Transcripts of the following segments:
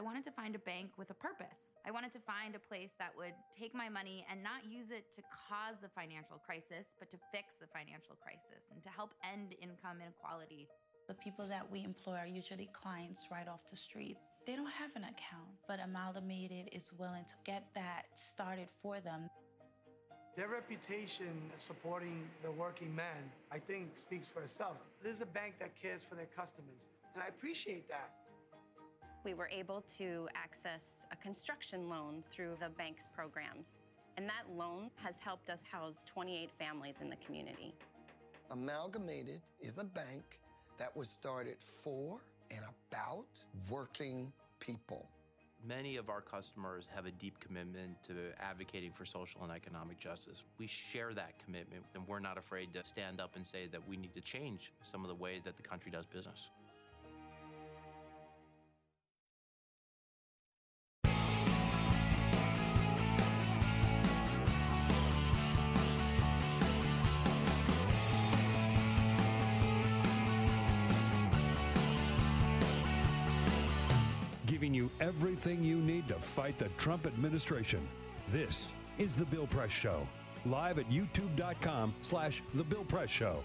wanted to find a bank with a purpose. I wanted to find a place that would take my money and not use it to cause the financial crisis, but to fix the financial crisis and to help end income inequality. The people that we employ are usually clients right off the streets. They don't have an account, but Amalgamated is willing to get that started for them. Their reputation of supporting the working man, I think, speaks for itself. This is a bank that cares for their customers, and I appreciate that. We were able to access a construction loan through the bank's programs, and that loan has helped us house 28 families in the community. Amalgamated is a bank that was started for and about working people. Many of our customers have a deep commitment to advocating for social and economic justice. We share that commitment, and we're not afraid to stand up and say that we need to change some of the way that the country does business. Giving you everything you need to fight the Trump administration. This is The Bill Press Show, live at youtube.com/The Bill Press Show.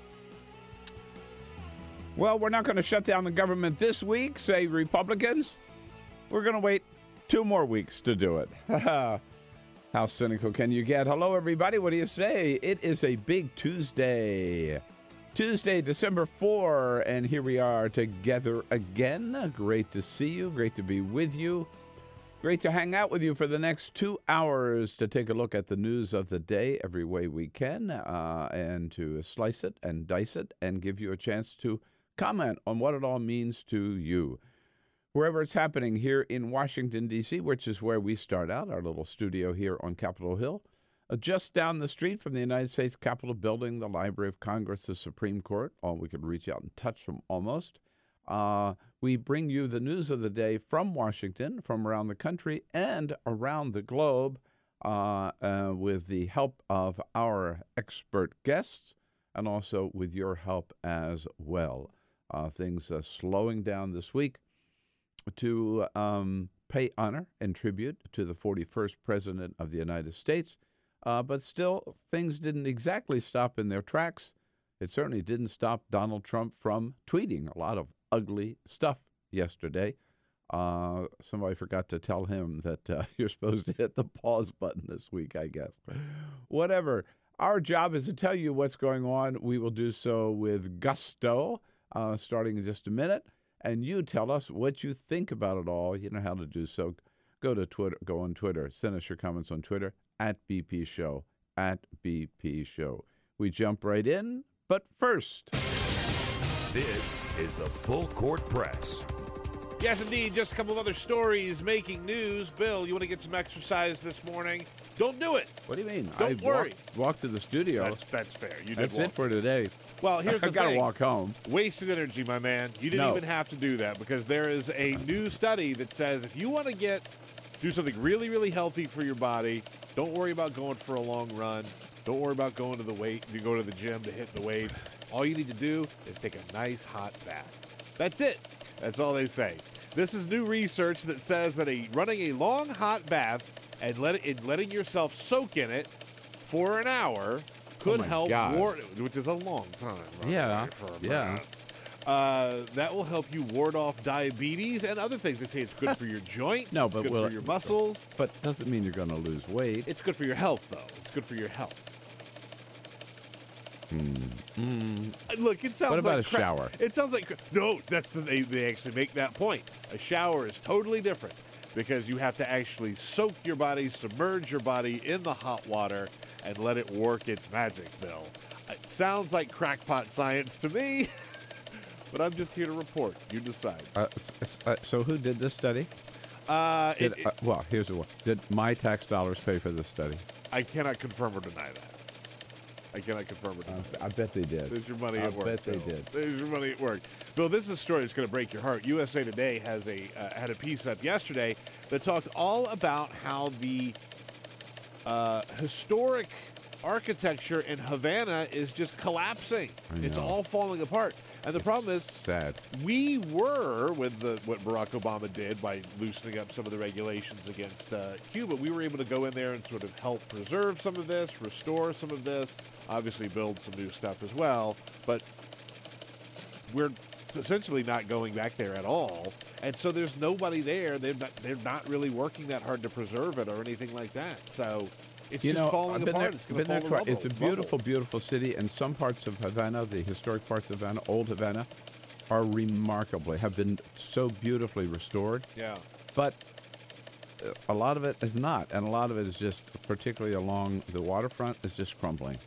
Well, we're not going to shut down the government this week, say Republicans. We're going to wait 2 more weeks to do it. How cynical can you get? Hello, everybody. What do you say? It is a big Tuesday. Tuesday, December 4, and here we are together again. Great to see you. Great to be with you. Great to hang out with you for the next 2 hours to take a look at the news of the day every way we can and to slice it and dice it and give you a chance to comment on what it all means to you. Wherever it's happening here in Washington, D.C., which is where we start out, our little studio here on Capitol Hill. Just down the street from the United States Capitol building, the Library of Congress, the Supreme Court, all we could reach out and touch them almost. We bring you the news of the day from Washington, from around the country, and around the globe with the help of our expert guests and also with your help as well. Things slowing down this week to pay honor and tribute to the 41st President of the United States. But still, things didn't exactly stop in their tracks. It certainly didn't stop Donald Trump from tweeting a lot of ugly stuff yesterday. Somebody forgot to tell him that you're supposed to hit the pause button this week, I guess. Whatever. Our job is to tell you what's going on. We will do so with gusto, starting in just a minute. And you tell us what you think about it all. You know how to do so. Go to Twitter. Go on Twitter. Send us your comments on Twitter. @BP Show, @BP Show. We jump right in, but first. This is the Full Court Press. Yes, indeed. Just a couple of other stories making news. Bill, you want to get some exercise this morning? Don't do it. What do you mean? Don't worry. Walked to the studio. That's fair. You did. That's it for today. Well, here's the thing. I got to walk home. Wasted energy, my man. You didn't even have to do that because there is a new study that says if you want to do something really, really healthy for your body, don't worry about going for a long run. Don't worry about going to the gym to hit the weights. All you need to do is take a nice hot bath. That's it. That's all they say. This is new research that says that running a long hot bath and letting yourself soak in it for an hour could help which is a long time. Right? Yeah. That will help you ward off diabetes and other things. They say it's good for your joints. It's good for your muscles. But doesn't mean you're going to lose weight. It's good for your health, though. It's good for your health. Look, it sounds What about like a shower? It sounds like no. They actually make that point. A shower is totally different because you have to actually soak your body, submerge your body in the hot water, and let it work its magic. Bill, it sounds like crackpot science to me. But I'm just here to report. You decide. So who did this study? Here's the one. Did my tax dollars pay for this study? I cannot confirm or deny that. I bet they did. There's your money at work. I bet they did. There's your money at work. Bill, this is a story that's going to break your heart. USA Today has had a piece up yesterday that talked all about how the historic architecture in Havana is just collapsing. It's all falling apart. And the problem is, sad. We were, with what Barack Obama did by loosening up some of the regulations against Cuba, we were able to go in there and sort of help preserve some of this, restore some of this, obviously build some new stuff as well. But we're essentially not going back there at all. And so there's nobody there. They're not really working that hard to preserve it or anything like that. So it's just falling apart. It's going to fall to rubble. It's a beautiful, beautiful city. And some parts of Havana, the historic parts of Havana, old Havana, are have been so beautifully restored. Yeah. But a lot of it is not. And a lot of it is just, particularly along the waterfront, is just crumbling.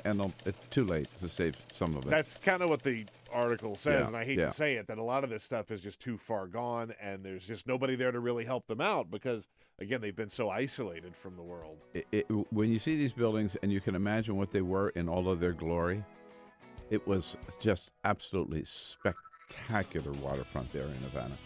And it's too late to save some of it. That's kind of what the article says, and I hate to say it, that a lot of this stuff is just too far gone, and there's just nobody there to really help them out because, again, they've been so isolated from the world. When you see these buildings and you can imagine what they were in all of their glory, it was just absolutely spectacular waterfront there in Havana.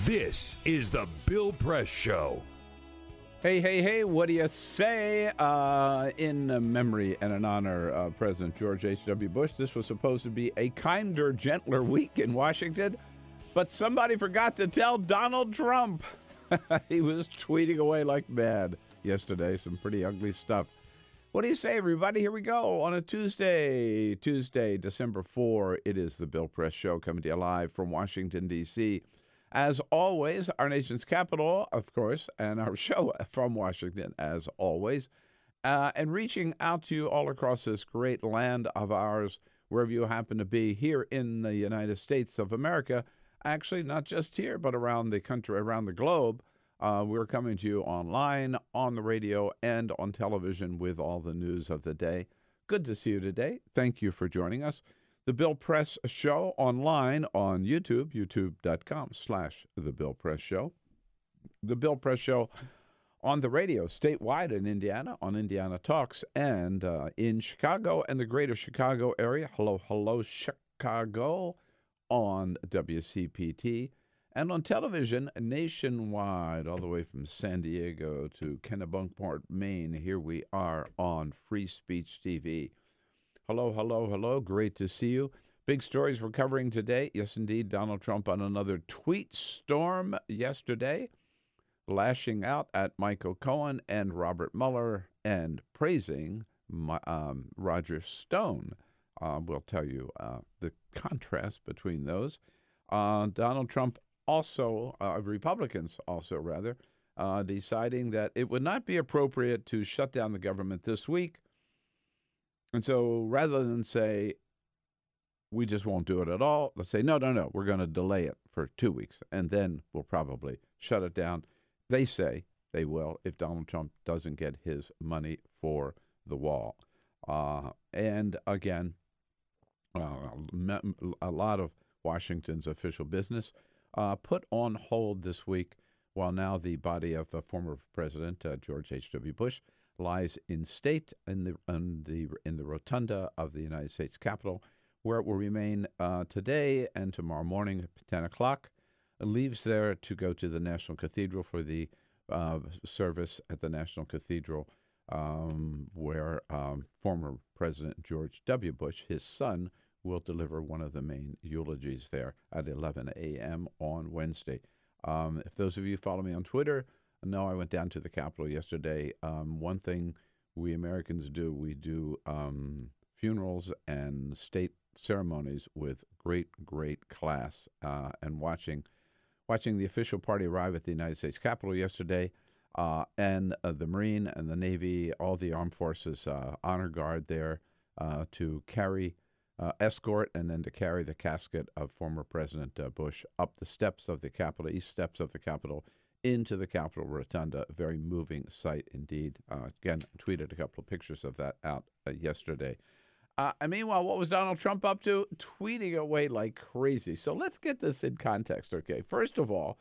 This is the Bill Press Show. Hey, what do you say? In memory and in honor of President George H.W. Bush, this was supposed to be a kinder, gentler week in Washington, but somebody forgot to tell Donald Trump. He was tweeting away like mad yesterday. Some pretty ugly stuff. What do you say, everybody? Here we go on a Tuesday, December 4. It is the Bill Press Show coming to you live from Washington, D.C., as always, our nation's capital, of course, and our show from Washington, as always, and reaching out to you all across this great land of ours, wherever you happen to be here in the United States of America. Actually, not just here, but around the country, around the globe. We're coming to you online, on the radio, and on television with all the news of the day. Good to see you today. Thank you for joining us. The Bill Press Show online on YouTube, youtube.com/The Bill Press Show. The Bill Press Show on the radio statewide in Indiana, on Indiana Talks, and in Chicago and the greater Chicago area. Hello, Chicago, on WCPT, and on television nationwide, all the way from San Diego to Kennebunkport, Maine. Here we are on Free Speech TV. Hello. Great to see you. Big stories we're covering today. Yes, indeed, Donald Trump on another tweet storm yesterday, lashing out at Michael Cohen and Robert Mueller and praising Roger Stone. We'll tell you the contrast between those. Donald Trump also, Republicans also rather, deciding that it would not be appropriate to shut down the government this week. And so rather than say, we just won't do it at all, let's say, no, we're going to delay it for 2 weeks, and then we'll probably shut it down. They say they will if Donald Trump doesn't get his money for the wall. And again, a lot of Washington's official business put on hold this week, while now the body of former President George H.W. Bush lies in state in the rotunda of the United States Capitol, where it will remain today and tomorrow morning at 10 o'clock. It leaves there to go to the National Cathedral for the service at the National Cathedral, where former President George W. Bush, his son, will deliver one of the main eulogies there at 11 a.m. on Wednesday. If those of you follow me on Twitter, no, I went down to the Capitol yesterday. One thing we Americans do, we do funerals and state ceremonies with great class. And watching the official party arrive at the United States Capitol yesterday, and the Marine and the Navy, all the armed forces honor guard there to carry, escort, and then to carry the casket of former President Bush up the steps of the Capitol, east steps of the Capitol, into the Capitol Rotunda. A very moving sight indeed. Again, I tweeted a couple of pictures of that out yesterday. And meanwhile, what was Donald Trump up to? Tweeting away like crazy. So let's get this in context, okay? First of all,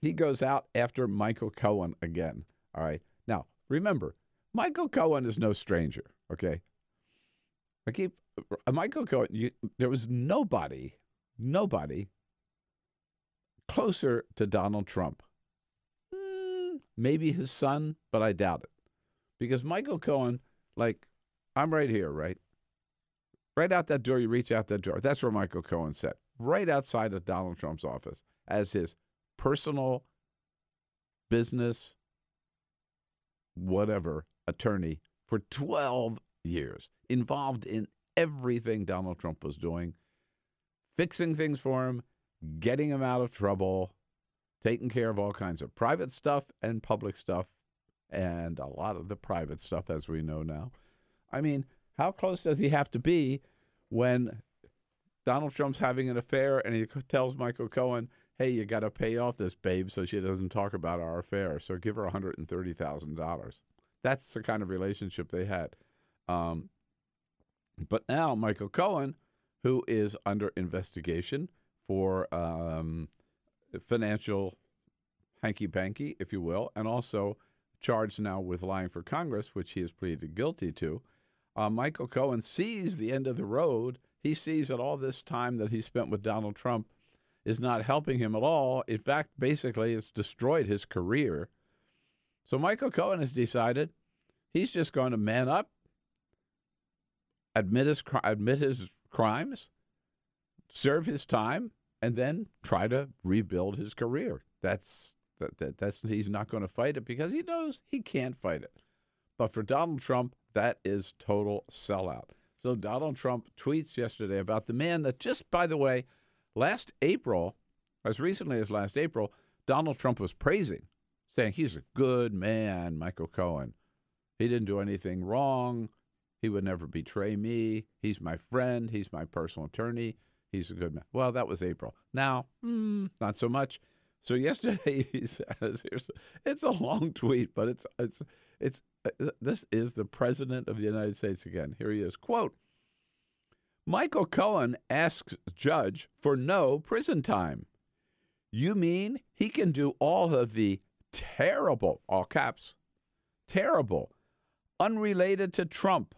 he goes out after Michael Cohen again, all right? Now, remember, Michael Cohen is no stranger, okay? Michael Cohen, there was nobody closer to Donald Trump. Maybe his son, but I doubt it. Because Michael Cohen, like, I'm right here, right? Right out that door, you reach out that door. That's where Michael Cohen sat, right outside of Donald Trump's office as his personal business, whatever, attorney for 12 years, involved in everything Donald Trump was doing, fixing things for him, getting him out of trouble, taking care of all kinds of private stuff and public stuff, and a lot of the private stuff, as we know now. I mean, how close does he have to be when Donald Trump's having an affair and he tells Michael Cohen, hey, you got to pay off this babe so she doesn't talk about our affair, so give her $130,000. That's the kind of relationship they had. But now Michael Cohen, who is under investigation for financial hanky-panky, if you will, and also charged now with lying for Congress, which he has pleaded guilty to, Michael Cohen sees the end of the road. He sees that all this time that he spent with Donald Trump is not helping him at all. In fact, basically, it's destroyed his career. So Michael Cohen has decided he's just going to man up, admit his crimes, serve his time, and then try to rebuild his career. That's he's not going to fight it because he knows he can't fight it. But for Donald Trump, that is total sellout. So Donald Trump tweets yesterday about the man that just, by the way, last April, as recently as last April, Donald Trump was praising, saying he's a good man, Michael Cohen. He didn't do anything wrong. He would never betray me. He's my friend. He's my personal attorney. He's a good man. Well, that was April. Now, not so much. So yesterday he says, it's a long tweet, but this is the President of the United States again. Here he is. Quote, Michael Cohen asks judge for no prison time. You mean he can do all of the terrible, all caps, terrible, unrelated to Trump.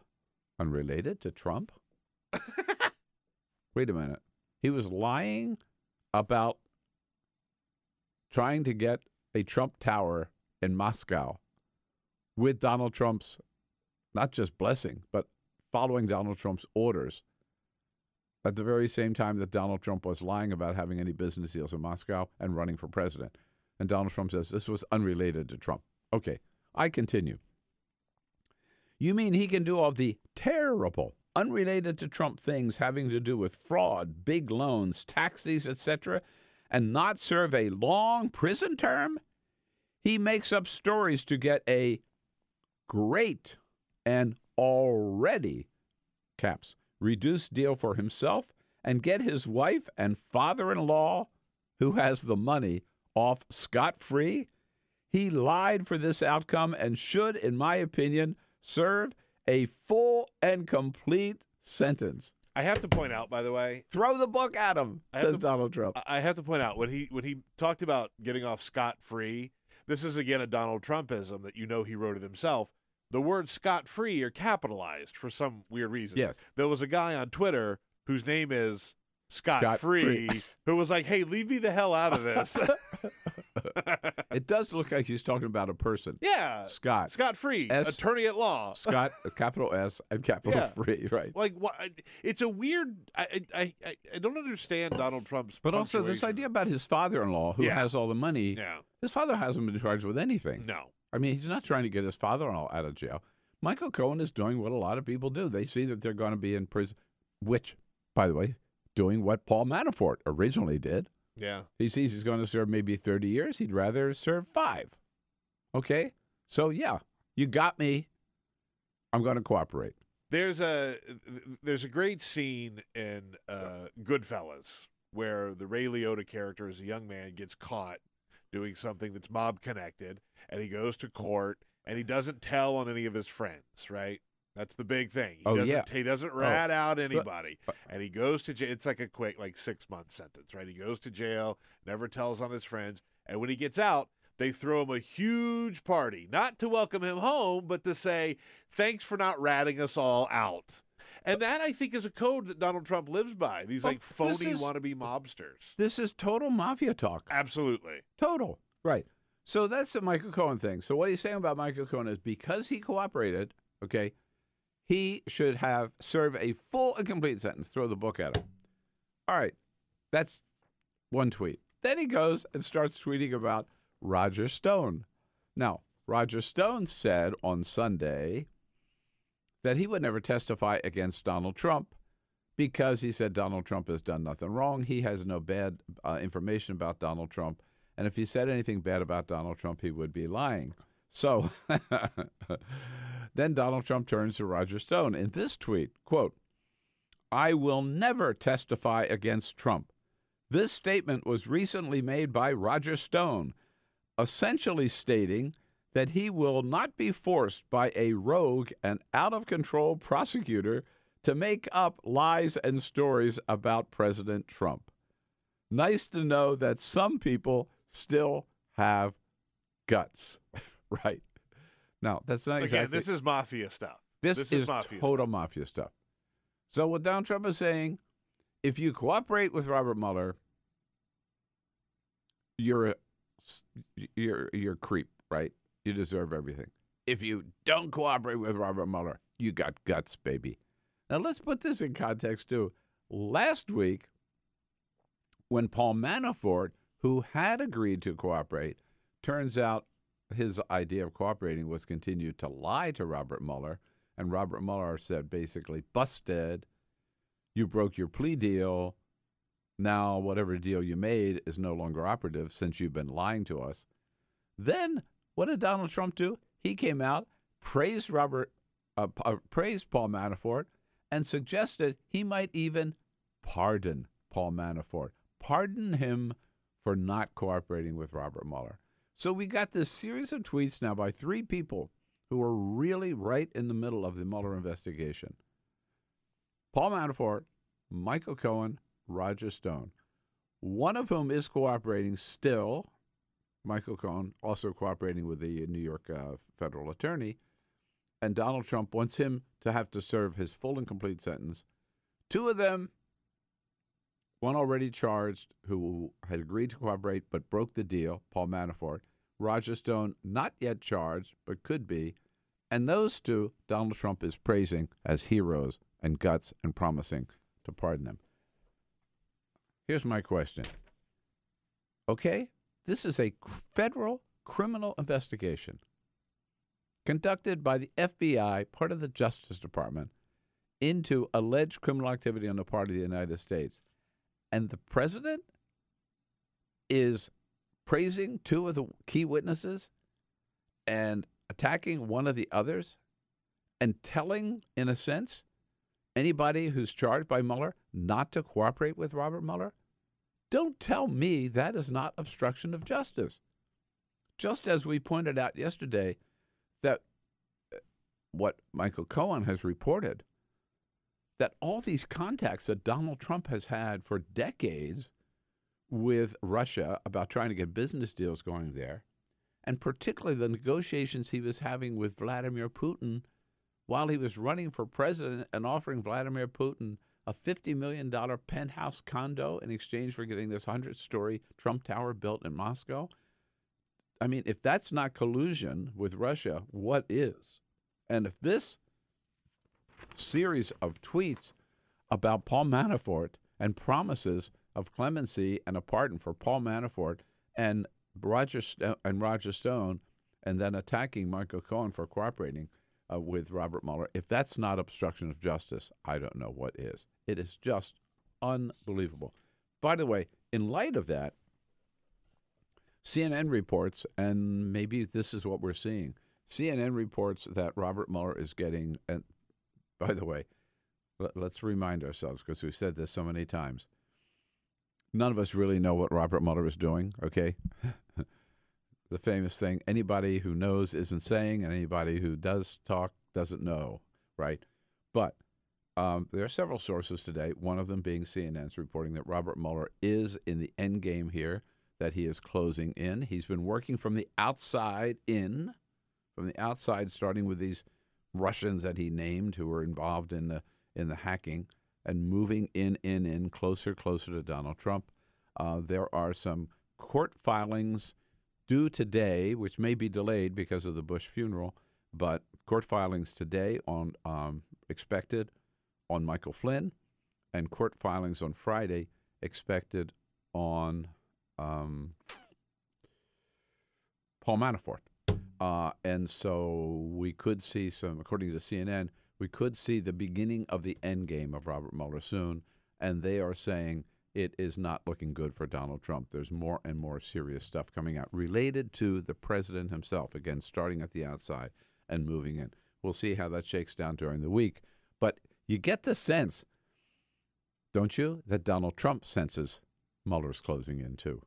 Unrelated to Trump? Wait a minute. He was lying about trying to get a Trump Tower in Moscow with Donald Trump's, not just blessing, but following Donald Trump's orders at the very same time that Donald Trump was lying about having any business deals in Moscow and running for president. And Donald Trump says this was unrelated to Trump. Okay, I continue. You mean he can do all the terrible, unrelated to Trump things having to do with fraud, big loans, taxes, etc., and not serve a long prison term? He makes up stories to get a great and already, caps, reduced deal for himself and get his wife and father-in-law, who has the money, off scot-free? He lied for this outcome and should, in my opinion, serve a full and complete sentence. I have to point out, by the way, throw the book at him, says Donald Trump. I have to point out, when he talked about getting off scot-free, this is, again, a Donald Trumpism that he wrote it himself. The words scot-free are capitalized for some weird reason. Yes. There was a guy on Twitter whose name is Scot-Free who was like, hey, leave me the hell out of this. It does look like he's talking about a person. Yeah. Scot-free, attorney at law. Scott, capital S and capital free, right. Like, what? It's a weird, I don't understand Donald Trump's But also this idea about his father-in-law who has all the money. Yeah. His father hasn't been charged with anything. No. I mean, he's not trying to get his father-in-law out of jail. Michael Cohen is doing what a lot of people do. They see that they're going to be in prison, which, by the way, doing what Paul Manafort originally did. Yeah. He sees he's going to serve maybe 30 years. He'd rather serve 5. Okay? So, yeah, you got me. I'm going to cooperate. There's a great scene in Goodfellas where the Ray Liotta character as a young man gets caught doing something that's mob-connected, and he goes to court, and he doesn't tell on any of his friends, right? That's the big thing. He doesn't rat out anybody. And he goes to jail. It's like a quick, 6-month sentence, right? He goes to jail, never tells on his friends. And when he gets out, they throw him a huge party, not to welcome him home, but to say, thanks for not ratting us all out. And that, I think, is a code that Donald Trump lives by. These like phony wannabe mobsters. This is total mafia talk. Absolutely. Total. Right. So that's the Michael Cohen thing. So what he's saying about Michael Cohen is because he cooperated, okay, he should serve a full and complete sentence. Throw the book at him. All right. That's one tweet. Then he goes and starts tweeting about Roger Stone. Now, Roger Stone said on Sunday that he would never testify against Donald Trump because he said Donald Trump has done nothing wrong. He has no bad information about Donald Trump. And if he said anything bad about Donald Trump, he would be lying. So then Donald Trump turns to Roger Stone in this tweet, quote, "I will never testify against Trump. This statement was recently made by Roger Stone, essentially stating that he will not be forced by a rogue and out-of-control prosecutor to make up lies and stories about President Trump. Nice to know that some people still have guts." Right. Now, that's not exactly... Again, this is mafia stuff. This is total mafia stuff. So what Donald Trump is saying, if you cooperate with Robert Mueller, you're a creep, right? You deserve everything. If you don't cooperate with Robert Mueller, you got guts, baby. Now, let's put this in context, too. Last week, when Paul Manafort, who had agreed to cooperate, turns out his idea of cooperating was continue to lie to Robert Mueller, and Robert Mueller said basically, busted, you broke your plea deal, now whatever deal you made is no longer operative since you've been lying to us. Then what did Donald Trump do? He came out, praised Paul Manafort, and suggested he might even pardon Paul Manafort, pardon him for not cooperating with Robert Mueller. So we got this series of tweets now by three people who are really right in the middle of the Mueller investigation. Paul Manafort, Michael Cohen, Roger Stone, one of whom is cooperating still, Michael Cohen, also cooperating with the New York federal attorney, and Donald Trump wants him to have to serve his full and complete sentence. Two of them, one already charged who had agreed to cooperate but broke the deal, Paul Manafort. Roger Stone, not yet charged, but could be. And those two, Donald Trump is praising as heroes and guts and promising to pardon them. Here's my question. Okay, this is a federal criminal investigation conducted by the FBI, part of the Justice Department, into alleged criminal activity on the part of the United States. And the president is praising two of the key witnesses and attacking one of the others and telling, in a sense, anybody who's charged by Mueller not to cooperate with Robert Mueller? Don't tell me that is not obstruction of justice. Just as we pointed out yesterday that what Michael Cohen has reported, that all these contacts that Donald Trump has had for decades with Russia about trying to get business deals going there, and particularly the negotiations he was having with Vladimir Putin while he was running for president and offering Vladimir Putin a $50 million penthouse condo in exchange for getting this 100-story Trump Tower built in Moscow. I mean, if that's not collusion with Russia, what is? And if this series of tweets about Paul Manafort and promises of clemency and a pardon for Paul Manafort and Roger Stone, and then attacking Michael Cohen for cooperating with Robert Mueller, if that's not obstruction of justice, I don't know what is. It is just unbelievable. By the way, in light of that, CNN reports, and maybe this is what we're seeing, CNN reports that Robert Mueller is getting, and by the way, let's remind ourselves, because we've said this so many times, none of us really know what Robert Mueller is doing, okay? The famous thing, anybody who knows isn't saying, and anybody who does talk doesn't know, right? But there are several sources today, one of them being CNN's reporting that Robert Mueller is in the end game here, that he is closing in. He's been working from the outside in, from the outside, starting with these Russians that he named who were involved in in the hacking and moving in closer to Donald Trump. There are some court filings due today, which may be delayed because of the Bush funeral, but court filings today on expected on Michael Flynn, and court filings on Friday expected on Paul Manafort. And so we could see some, according to CNN, we could see the beginning of the end game of Robert Mueller soon, and they are saying it is not looking good for Donald Trump. There's more and more serious stuff coming out related to the president himself, again, starting at the outside and moving in. We'll see how that shakes down during the week. But you get the sense, don't you, that Donald Trump senses Mueller's closing in, too.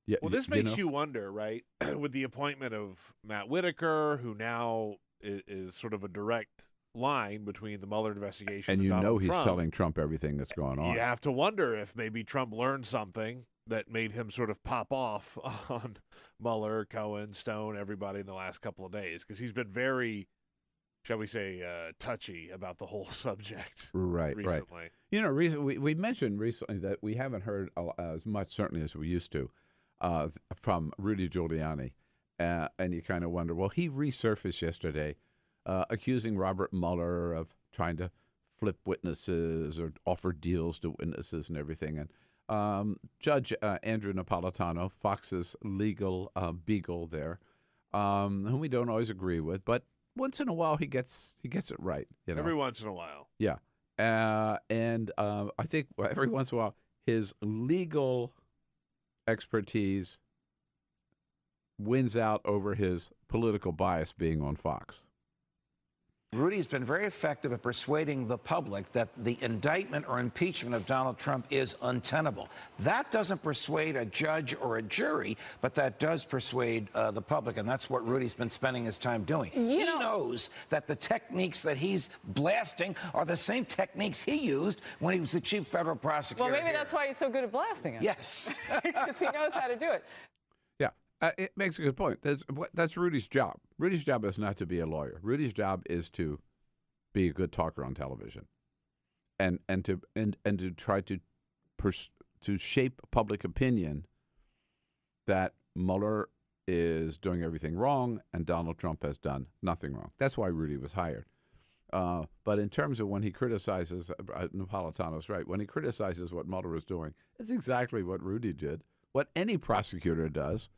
Yeah, well, this makes you wonder, right, with the appointment of Matt Whitaker, who now is sort of a direct line between the Mueller investigation and Donald Trump. He's telling Trump everything that's going on. You have to wonder if maybe Trump learned something that made him sort of pop off on Mueller, Cohen, Stone, everybody in the last couple of days, because he's been very, shall we say, touchy about the whole subject recently. Right. You know, we mentioned recently that we haven't heard as much, certainly, as we used to, from Rudy Giuliani. And you kind of wonder, well, he resurfaced yesterday accusing Robert Mueller of trying to flip witnesses or offer deals to witnesses and everything. And Judge Andrew Napolitano, Fox's legal beagle there, whom we don't always agree with, but once in a while he gets it right. You know? Every once in a while. Yeah. And I think every once in a while his legal expertise wins out over his political bias being on Fox. Rudy's been very effective at persuading the public that the indictment or impeachment of Donald Trump is untenable. That doesn't persuade a judge or a jury, but that does persuade the public, and that's what Rudy's been spending his time doing. He knows that the techniques that he's blasting are the same techniques he used when he was the chief federal prosecutor. Well, maybe that's why he's so good at blasting it. Yes. Because he knows how to do it. It makes a good point. That's Rudy's job. Rudy's job is not to be a lawyer. Rudy's job is to be a good talker on television, and to try to shape public opinion that Mueller is doing everything wrong and Donald Trump has done nothing wrong. That's why Rudy was hired. But in terms of when he criticizes, Napolitano's right. When he criticizes what Mueller is doing, it's exactly what Rudy did. What any prosecutor does.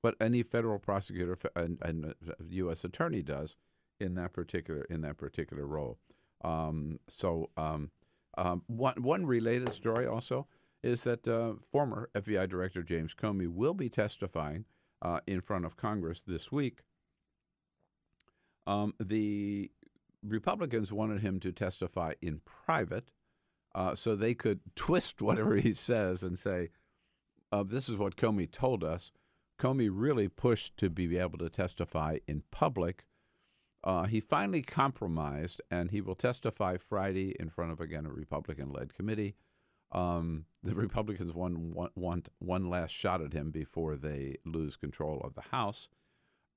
What any federal prosecutor and U.S. attorney does in that particular role. One related story also is that former FBI Director James Comey will be testifying in front of Congress this week. The Republicans wanted him to testify in private so they could twist whatever he says and say, this is what Comey told us. Comey really pushed to be able to testify in public. He finally compromised, and he will testify Friday in front of, again, a Republican-led committee. The Republicans want one last shot at him before they lose control of the House.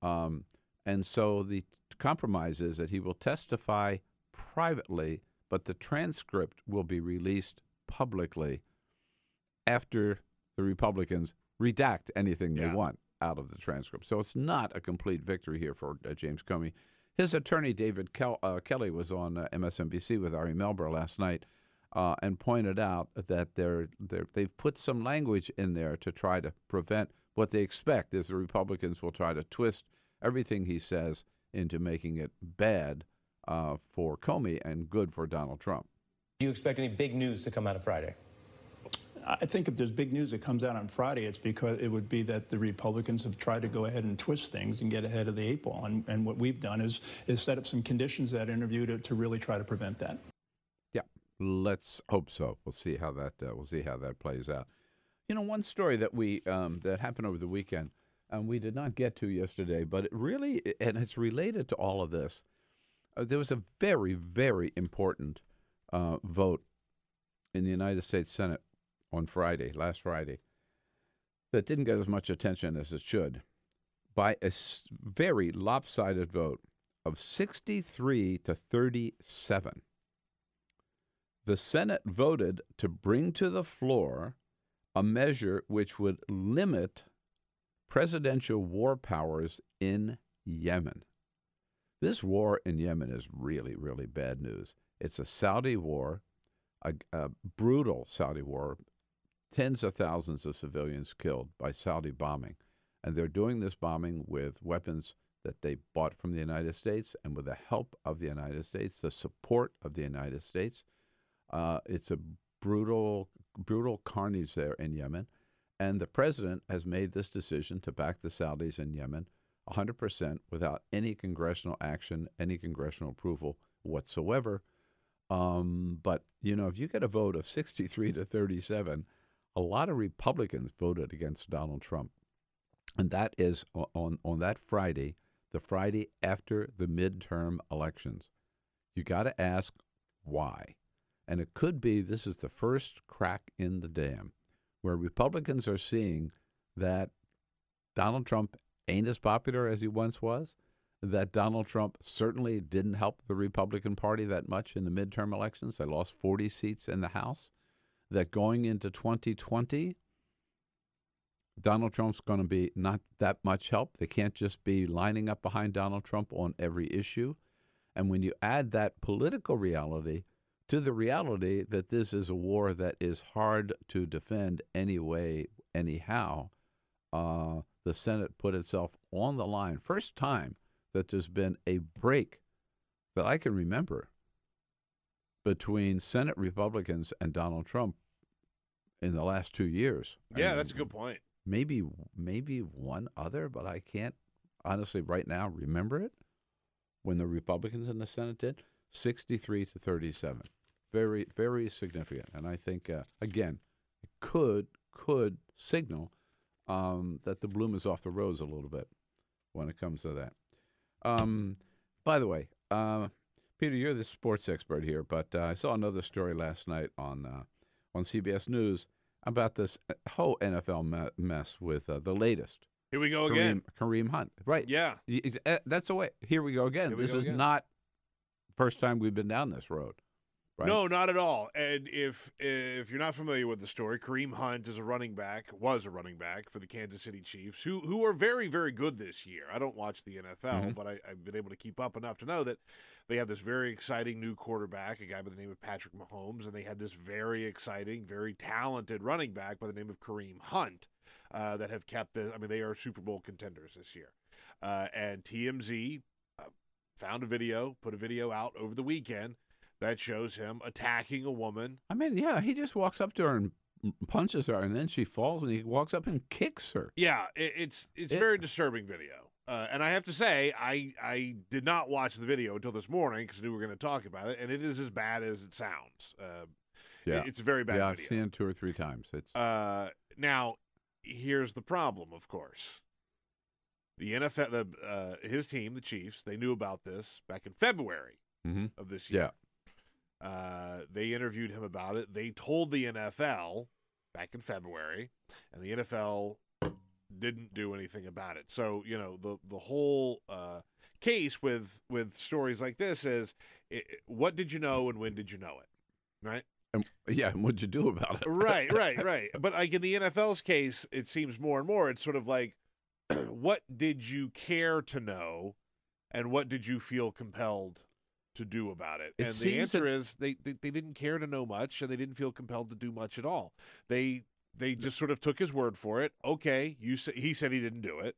And so the compromise is that he will testify privately, but the transcript will be released publicly after the Republicans redact anything they want out of the transcript. So it's not a complete victory here for James Comey. His attorney, David Kelly, was on MSNBC with Ari Melber last night and pointed out that they've put some language in there to try to prevent what they expect is the Republicans will try to twist everything he says into making it bad for Comey and good for Donald Trump. Do you expect any big news to come out of Friday? I think if there's big news that comes out on Friday, it's because it would be that the Republicans have tried to go ahead and twist things and get ahead of the 8 ball. And what we've done is set up some conditions that interview to really try to prevent that. Yeah, let's hope so. We'll see how that plays out. You know, one story that we that happened over the weekend, and we did not get to yesterday, but it really, and it's related to all of this. There was a very, very important vote in the United States Senate on last Friday, that didn't get as much attention as it should, by a very lopsided vote of 63 to 37. the Senate voted to bring to the floor a measure which would limit presidential war powers in Yemen. This war in Yemen is really, really bad news. It's a Saudi war, a brutal Saudi war, tens of thousands of civilians killed by Saudi bombing. And they're doing this bombing with weapons that they bought from the United States and with the help of the United States, the support of the United States. It's a brutal carnage there in Yemen. And the president has made this decision to back the Saudis in Yemen 100% without any congressional action, any congressional approval whatsoever. But, you know, if you get a vote of 63 to 37, a lot of Republicans voted against Donald Trump. And that is on that Friday, the Friday after the midterm elections. You got to ask why. And it could be this is the first crack in the dam where Republicans are seeing that Donald Trump ain't as popular as he once was, that Donald Trump certainly didn't help the Republican Party that much in the midterm elections. They lost 40 seats in the House. That going into 2020, Donald Trump's going to be not that much help. They can't just be lining up behind Donald Trump on every issue. And when you add that political reality to the reality that this is a war that is hard to defend anyway, anyhow, the Senate put itself on the line. First time that there's been a break that I can remember between Senate Republicans and Donald Trump in the last 2 years. Yeah, that's a good point. Maybe one other, but I can't honestly right now remember it. When the Republicans in the Senate did 63 to 37, very, very significant. And I think again, it could signal that the bloom is off the rose a little bit when it comes to that. By the way, Peter, you're the sports expert here, but I saw another story last night on CBS News about this whole NFL mess with the latest. Here we go again. Kareem Hunt. Right. Yeah. That's the way. Here we go again. This is not first time we've been down this road. Right? No, not at all. And if you're not familiar with the story, Kareem Hunt was a running back for the Kansas City Chiefs, who are very, very good this year. I don't watch the NFL, but I've been able to keep up enough to know that they have this very exciting new quarterback, a guy by the name of Patrick Mahomes, and they had this very exciting, very talented running back by the name of Kareem Hunt that have kept this. I mean, they are Super Bowl contenders this year. And TMZ found a video, put a video out over the weekend that shows him attacking a woman. I mean, yeah, he just walks up to her and punches her, and then she falls, and he walks up and kicks her. Yeah, it's very disturbing video. And I have to say, I did not watch the video until this morning because I knew we were going to talk about it, and it is as bad as it sounds. It's a very bad video. Yeah, I've seen it 2 or 3 times. It's now, here's the problem, of course. The NFL, his team, the Chiefs, they knew about this back in February of this year. Yeah. They interviewed him about it. They told the NFL back in February, and the NFL didn't do anything about it. So, you know, the whole case with stories like this is, what did you know and when did you know it, right? And what'd you do about it? Right. But like in the NFL's case, it seems more and more, it's sort of like, what did you care to know, and what did you feel compelled to do about it? And the answer is they didn't care to know much, and they didn't feel compelled to do much at all. They just sort of took his word for it. Okay, he said he didn't do it,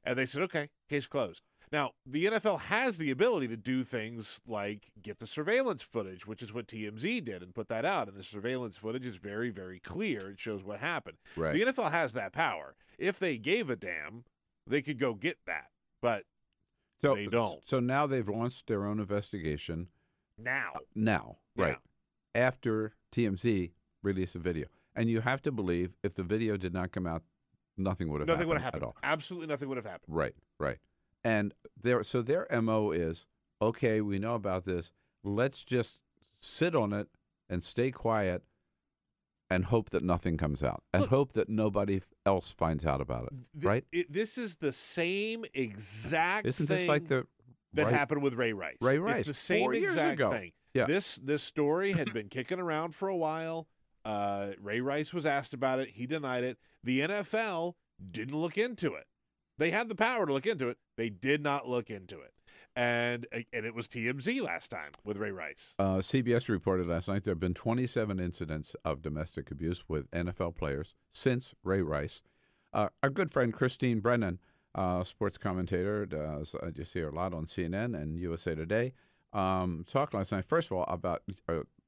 and they said, okay, case closed. Now, the NFL has the ability to do things like get the surveillance footage, which is what TMZ did, and put that out. And the surveillance footage is very, very clear. It shows what happened. Right. The NFL has that power. If they gave a damn, they could go get that, but they don't. So now they've launched their own investigation. Now, right. After TMZ released the video. And you have to believe if the video did not come out, nothing would have happened at all. Absolutely nothing would have happened. Right. And their MO is, okay, we know about this. Let's just sit on it and stay quiet and hope that nothing comes out and hope that nobody else finds out about it, right? This is the same exact Isn't thing. this like the that happened with Ray Rice. Ray Rice. It's the same 4 years exact ago. thing. Yeah. This story had been kicking around for a while. Ray Rice was asked about it. He denied it. The NFL didn't look into it. They had the power to look into it. They did not look into it. And it was TMZ last time with Ray Rice. CBS reported last night there have been 27 incidents of domestic abuse with NFL players since Ray Rice. Our good friend Christine Brennan, sports commentator, you see her a lot on CNN and USA Today, talked last night, first of all, about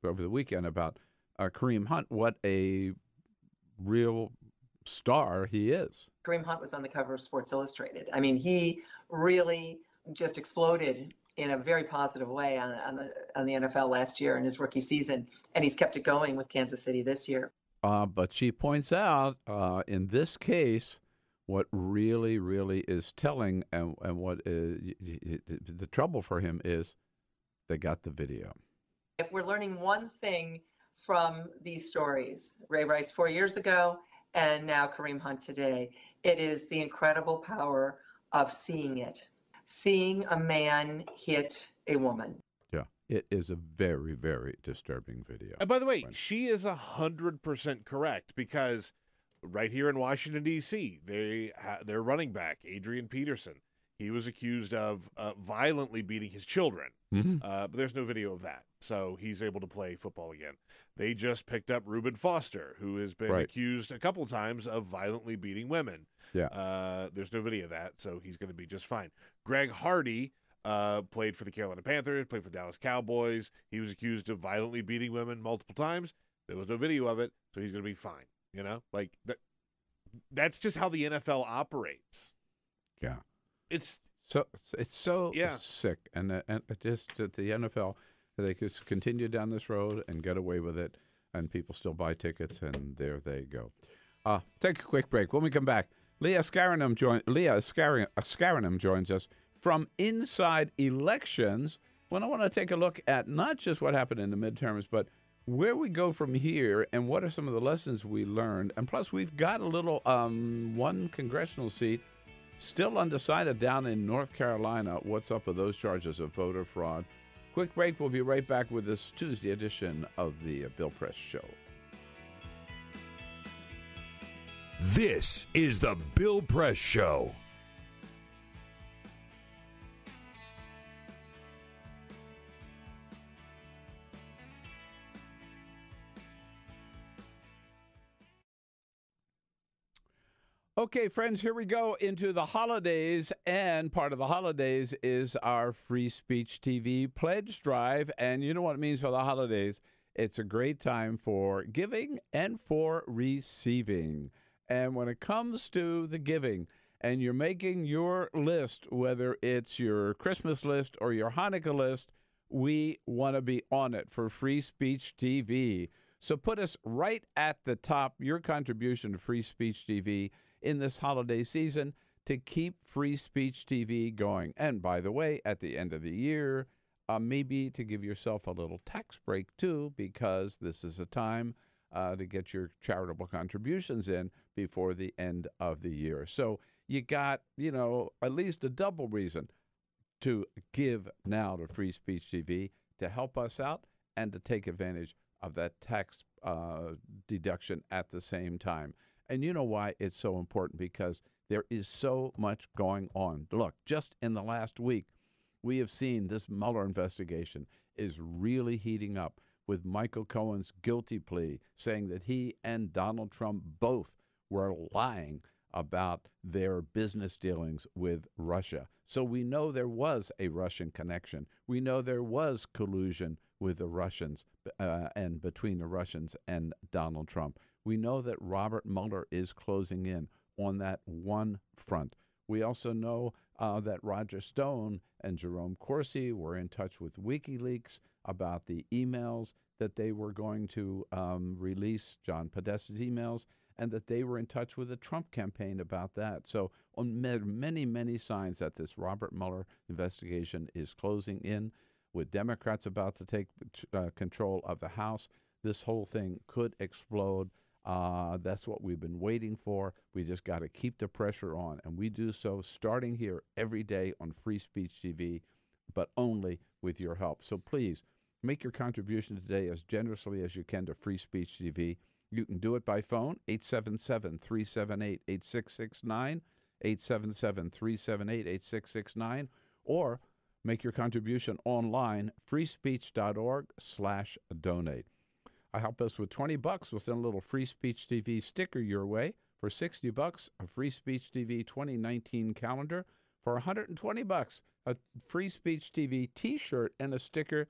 over the weekend about Kareem Hunt, what a real star he is. Kareem Hunt was on the cover of Sports Illustrated. I mean, he really just exploded in a very positive way on the NFL last year in his rookie season, and he's kept it going with Kansas City this year. But she points out, in this case, what really, really is telling and what is, the trouble for him is they got the video. If we're learning one thing from these stories, Ray Rice 4 years ago and now Kareem Hunt today, it is the incredible power of seeing it. Seeing a man hit a woman. Yeah, it is a very, very disturbing video. And by the way, she is 100% correct, because right here in Washington, D.C., their running back, Adrian Peterson, he was accused of violently beating his children. Mm-hmm. But there's no video of that, so he's able to play football again. They just picked up Reuben Foster, who has been accused a couple times of violently beating women. Yeah. There's no video of that, so he's going to be just fine. Greg Hardy played for the Carolina Panthers, played for the Dallas Cowboys. He was accused of violently beating women multiple times. There was no video of it, so he's going to be fine. You know, like that's just how the NFL operates. Yeah. It's so sick, and just that the NFL, they just continue down this road and get away with it, and people still buy tickets, and there they go. Take a quick break. When we come back, Leah Askarinam joins us from Inside Elections. When I want to take a look at not just what happened in the midterms, but where we go from here and what are some of the lessons we learned. And plus, we've got a little one congressional seat still undecided down in North Carolina. What's up with those charges of voter fraud? Quick break. We'll be right back with this Tuesday edition of the Bill Press Show. This is the Bill Press Show. Okay, friends, here we go into the holidays, and part of the holidays is our Free Speech TV pledge drive, and you know what it means for the holidays. It's a great time for giving and for receiving. And when it comes to the giving, and you're making your list, whether it's your Christmas list or your Hanukkah list, we want to be on it for Free Speech TV. So put us right at the top, your contribution to Free Speech TV in this holiday season to keep Free Speech TV going. And by the way, at the end of the year, maybe to give yourself a little tax break too, because this is a time to get your charitable contributions in before the end of the year. So you got, at least a double reason to give now to Free Speech TV to help us out and to take advantage of that tax deduction at the same time. And you know why it's so important? Because there is so much going on. Look, just in the last week, we have seen this Mueller investigation is really heating up, with Michael Cohen's guilty plea saying that he and Donald Trump both were lying about their business dealings with Russia. So we know there was a Russian connection. We know there was collusion with the Russians and between the Russians and Donald Trump. We know that Robert Mueller is closing in on that one front. We also know that Roger Stone and Jerome Corsi were in touch with WikiLeaks about the emails that they were going to release, John Podesta's emails, and that they were in touch with the Trump campaign about that. So on many, many signs that this Robert Mueller investigation is closing in, with Democrats about to take control of the House, this whole thing could explode. That's what we've been waiting for. We just got to keep the pressure on, and we do so starting here every day on Free Speech TV. but only with your help. So please make your contribution today as generously as you can to Free Speech TV. You can do it by phone, 877-378-8669, 877-378-8669, or make your contribution online, freespeech.org/donate. Help us with $20. We'll send a little Free Speech TV sticker your way. For $60, a Free Speech TV 2019 calendar. For $120, a Free Speech TV T-shirt and a sticker.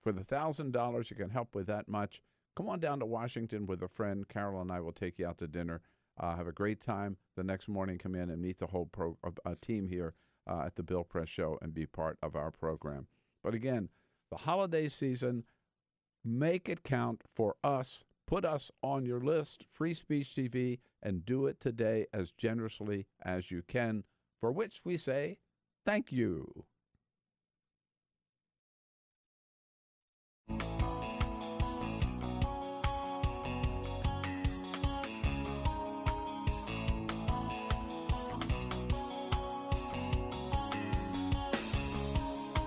For the $1,000, you can help with that much. Come on down to Washington with a friend. Carol and I will take you out to dinner. Have a great time. The next morning, come in and meet the whole team here at the Bill Press Show and be part of our program. But again, the holiday season, make it count for us. Put us on your list, Free Speech TV, and do it today as generously as you can, for which we say thank you.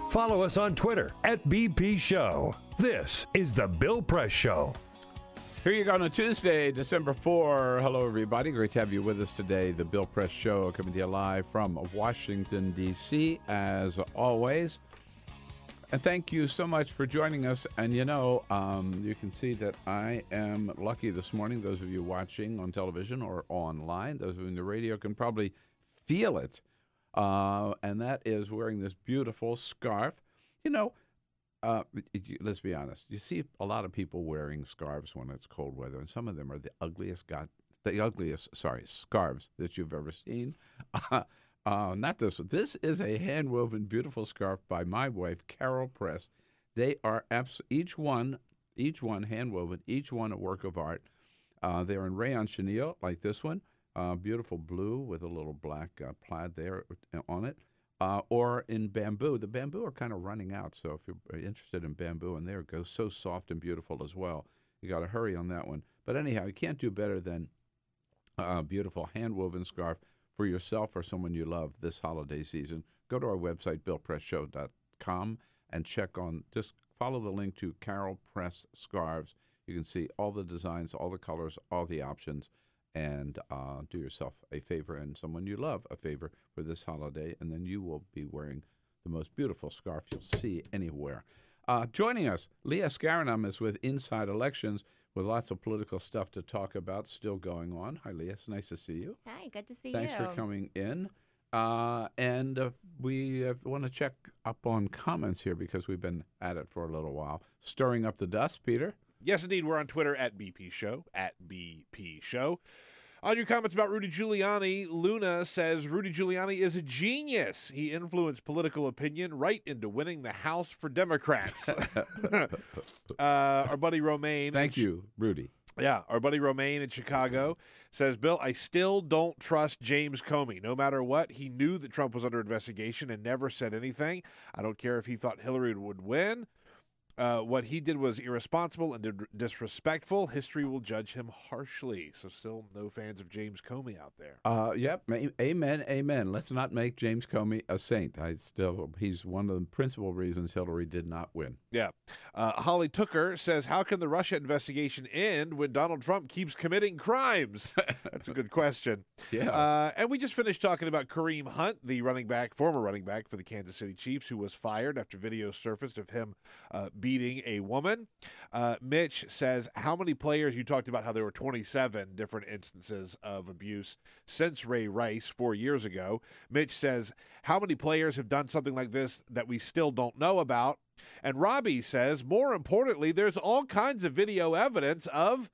Follow us on Twitter @BP Show. This is The Bill Press Show. Here you go on a Tuesday, December 4. Hello, everybody. Great to have you with us today. The Bill Press Show coming to you live from Washington, D.C., as always. And thank you so much for joining us. And, you know, you can see that I am lucky this morning. Those of you watching on television or online, those of you in the radio can probably feel it. And that is wearing this beautiful scarf. You know, let's be honest. You see a lot of people wearing scarves when it's cold weather, and some of them are the ugliest scarves that you've ever seen. Not this one. This is a hand-woven, beautiful scarf by my wife, Carol Press. They are each one hand-woven, each one a work of art. They're in rayon chenille, like this one. Beautiful blue with a little black plaid there on it, or in bamboo. The bamboo are kind of running out, so if you're interested in bamboo, and there it goes, so soft and beautiful as well. You got to hurry on that one. But anyhow, you can't do better than a beautiful hand-woven scarf for yourself or someone you love this holiday season. Go to our website, BillPressShow.com, and just follow the link to Carol Press Scarves. You can see all the designs, all the colors, all the options. And do yourself a favor and someone you love a favor for this holiday, and then you will be wearing the most beautiful scarf you'll see anywhere. Joining us, Leah Askarinam is with Inside Elections with lots of political stuff to talk about still going on. Hi, Leah. It's nice to see you. Hi, good to see you. Thanks for coming in. And we want to check up on comments here because we've been at it for a little while. Stirring up the dust, Peter. Yes, indeed. We're on Twitter @BP Show, @BP Show. On your comments about Rudy Giuliani, Luna says Rudy Giuliani is a genius. He influenced political opinion right into winning the House for Democrats. Our buddy Romaine. Thank you, Rudy. Yeah, our buddy Romaine in Chicago says, Bill, I still don't trust James Comey. No matter what, he knew that Trump was under investigation and never said anything. I don't care if he thought Hillary would win. What he did was irresponsible and disrespectful. History will judge him harshly. So still no fans of James Comey out there. Yep. Amen. Amen. Let's not make James Comey a saint. He's one of the principal reasons Hillary did not win. Yeah. Holly Tooker says, how can the Russia investigation end when Donald Trump keeps committing crimes? That's a good question. Yeah. And we just finished talking about Kareem Hunt, the former running back for the Kansas City Chiefs, who was fired after video surfaced of him beating a woman. Mitch says, how many players, you talked about how there were 27 different instances of abuse since Ray Rice 4 years ago. Mitch says, how many players have done something like this that we still don't know about? And Robbie says, more importantly, there's all kinds of video evidence of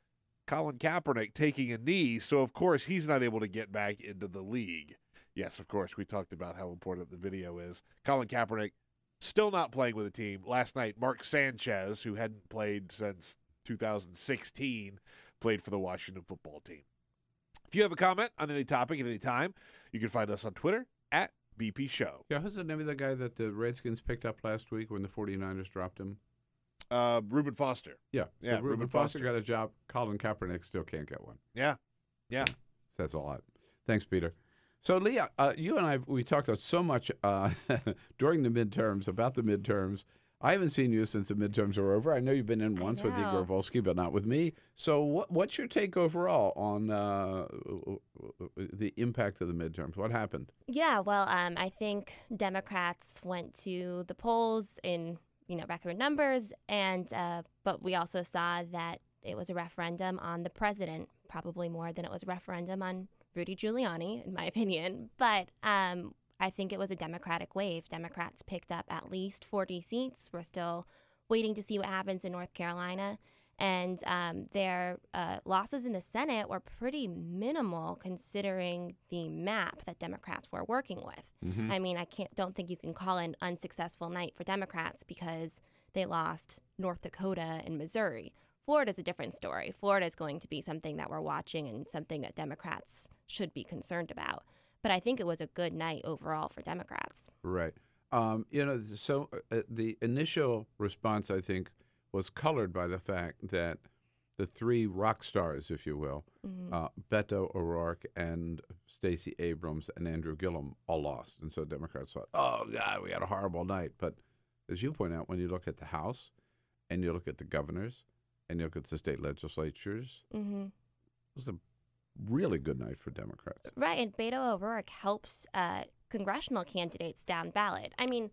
Colin Kaepernick taking a knee, so of course he's not able to get back into the league. Yes, of course, we talked about how important the video is. Colin Kaepernick still not playing with the team. Last night, Mark Sanchez, who hadn't played since 2016, played for the Washington football team. If you have a comment on any topic at any time, you can find us on Twitter @BP Show. Yeah, who's the name of the guy that the Redskins picked up last week when the 49ers dropped him? Reuben Foster. Yeah. So Reuben Foster got a job. Colin Kaepernick still can't get one. Yeah. Says a lot. Thanks, Peter. So, Leah, you and we talked so much during the midterms about the midterms. I haven't seen you since the midterms are over. I know you've been in once with Igor Volsky, but not with me. So what's your take overall on the impact of the midterms? What happened? Yeah, well, I think Democrats went to the polls in record numbers, and but we also saw that it was a referendum on the president, probably more than it was a referendum on Rudy Giuliani, in my opinion. But I think it was a Democratic wave. Democrats picked up at least 40 seats. We're still waiting to see what happens in North Carolina. And their losses in the Senate were pretty minimal considering the map that Democrats were working with. Mm-hmm. I mean, don't think you can call it an unsuccessful night for Democrats because they lost North Dakota and Missouri. Florida's a different story. Florida is going to be something that we're watching and something that Democrats should be concerned about. But I think it was a good night overall for Democrats. Right. So the initial response, I think, was colored by the fact that the three rock stars, if you will, Beto O'Rourke and Stacey Abrams and Andrew Gillum all lost. And so Democrats thought, oh, God, we had a horrible night. But as you point out, when you look at the House and you look at the governors and you look at the state legislatures, it was a really good night for Democrats. Right, and Beto O'Rourke helps congressional candidates down ballot. I mean,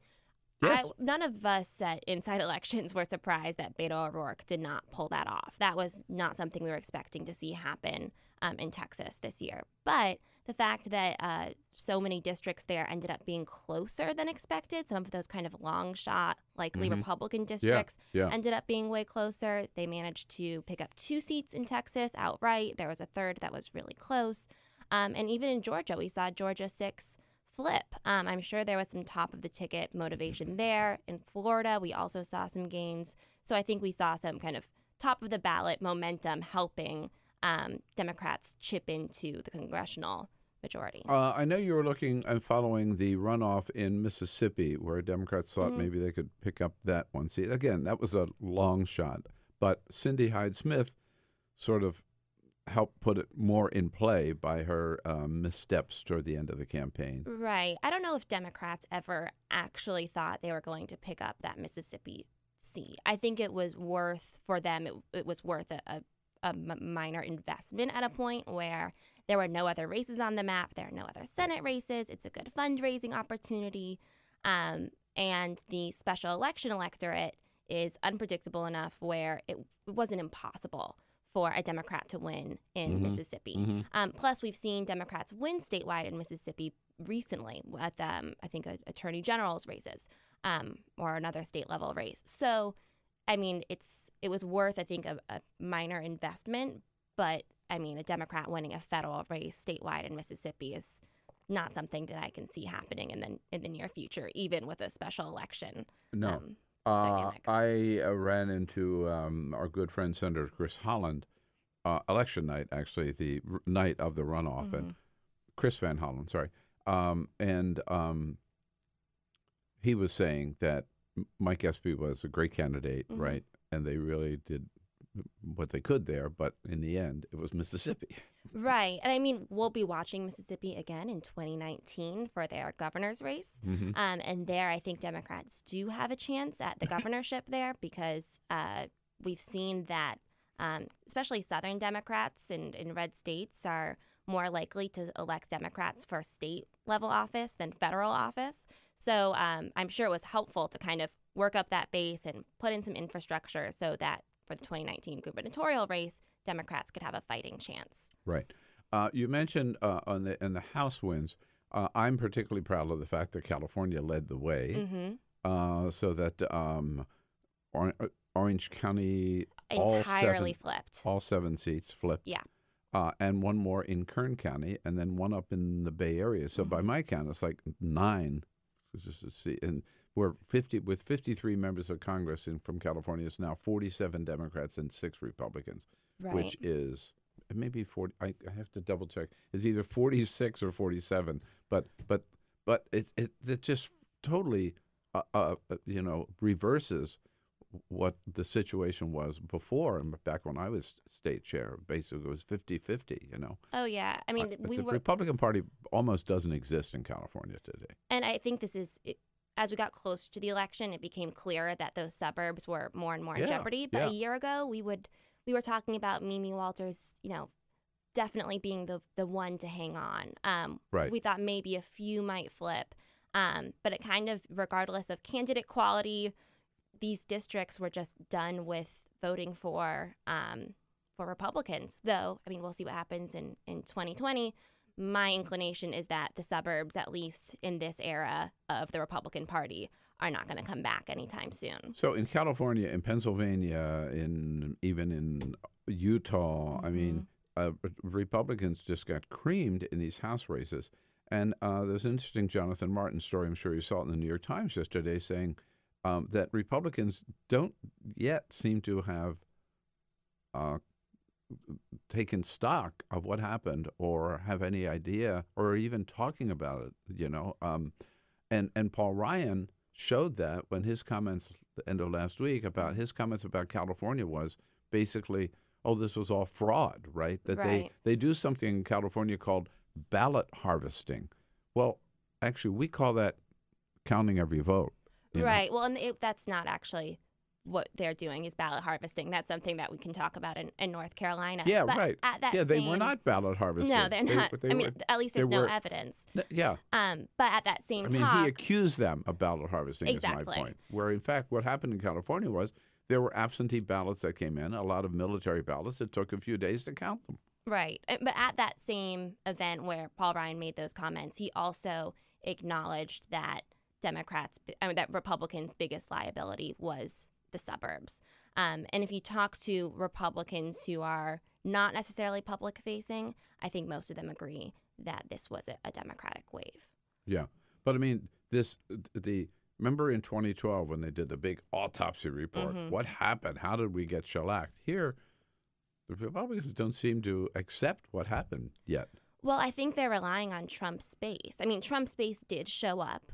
yes. None of us at Inside Elections were surprised that Beto O'Rourke did not pull that off. That was not something we were expecting to see happen in Texas this year. But the fact that so many districts there ended up being closer than expected, some of those kind of long shot, likely Republican districts ended up being way closer. They managed to pick up 2 seats in Texas outright. There was a third that was really close. And even in Georgia, we saw Georgia 6 flip. I'm sure there was some top of the ticket motivation there. In Florida, we also saw some gains. So I think we saw some kind of top of the ballot momentum helping Democrats chip into the congressional majority. I know you were looking and following the runoff in Mississippi, where Democrats thought maybe they could pick up that one seat. Again, that was a long shot. But Cindy Hyde-Smith sort of helped put it more in play by her missteps toward the end of the campaign. Right. I don't know if Democrats ever actually thought they were going to pick up that Mississippi seat. I think it was worth, for them, it was worth a minor investment at a point where there were no other races on the map. There are no other Senate races. It's a good fundraising opportunity. And the special election electorate is unpredictable enough where it wasn't impossible for a Democrat to win in Mississippi. Plus, we've seen Democrats win statewide in Mississippi recently with, I think, attorney general's races or another state level race. So, I mean, it was worth, I think, a minor investment. But, I mean, a Democrat winning a federal race statewide in Mississippi is not something that I can see happening in the near future, even with a special election. No. I ran into our good friend Senator Chris Holland, election night, actually, the night of the runoff, and Chris Van Hollen, sorry. He was saying that Mike Espy was a great candidate, right? And they really did what they could there, but in the end, it was Mississippi. Right. And I mean, we'll be watching Mississippi again in 2019 for their governor's race. And there, I think Democrats do have a chance at the governorship there because we've seen that especially Southern Democrats in red states are more likely to elect Democrats for state level office than federal office. So I'm sure it was helpful to kind of work up that base and put in some infrastructure so that for the 2019 gubernatorial race, Democrats could have a fighting chance. Right. You mentioned in the House wins, I'm particularly proud of the fact that California led the way, so that Orange County entirely flipped. All 7 seats flipped. Yeah. And one more in Kern County, and then one up in the Bay Area. So by my count, it's like 9. And we're 53 members of Congress from California. It's now 47 Democrats and 6 Republicans, which is maybe 40. I have to double check. It's either 46 or 47. But it just totally reverses what the situation was before, and back when I was state chair. Basically, it was 50-50, you know. Oh, yeah. I mean, the Republican Party almost doesn't exist in California today. And I think this is, as we got closer to the election, it became clearer that those suburbs were more and more in jeopardy. But a year ago, we were talking about Mimi Walters, you know, definitely being the one to hang on. Right. We thought maybe a few might flip. But it kind of, regardless of candidate quality, these districts were just done with voting for Republicans. Though, I mean, we'll see what happens in 2020. My inclination is that the suburbs, at least in this era of the Republican Party, are not going to come back anytime soon. So in California, in Pennsylvania, even in Utah, I mean, Republicans just got creamed in these House races. And there's an interesting Jonathan Martin story, I'm sure you saw it in the New York Times yesterday, saying that Republicans don't yet seem to have taken stock of what happened or have any idea or even talking about it, you know. And Paul Ryan showed that when his comments the end of last week about his comments about California was basically, oh, this was all fraud, right? That they do something in California called ballot harvesting. Well, actually, we call that counting every vote. Right. Well, and that's not actually what they're doing is ballot harvesting. That's something that we can talk about in North Carolina. Yeah, but right. At that they were not ballot harvesting. No, they're not. I mean, at least there's no evidence. Yeah. But at that same time, I mean, he accused them of ballot harvesting. Exactly. Is my point. Where in fact, what happened in California was there were absentee ballots that came in, a lot of military ballots. It took a few days to count them. Right. But at that same event where Paul Ryan made those comments, he also acknowledged that that Republicans' biggest liability was the suburbs. And if you talk to Republicans who are not necessarily public facing, I think most of them agree that this was a Democratic wave. Yeah. But I mean, remember in 2012 when they did the big autopsy report, what happened? How did we get shellacked? Here, the Republicans don't seem to accept what happened yet. Well, I think they're relying on Trump's base. I mean, Trump's base did show up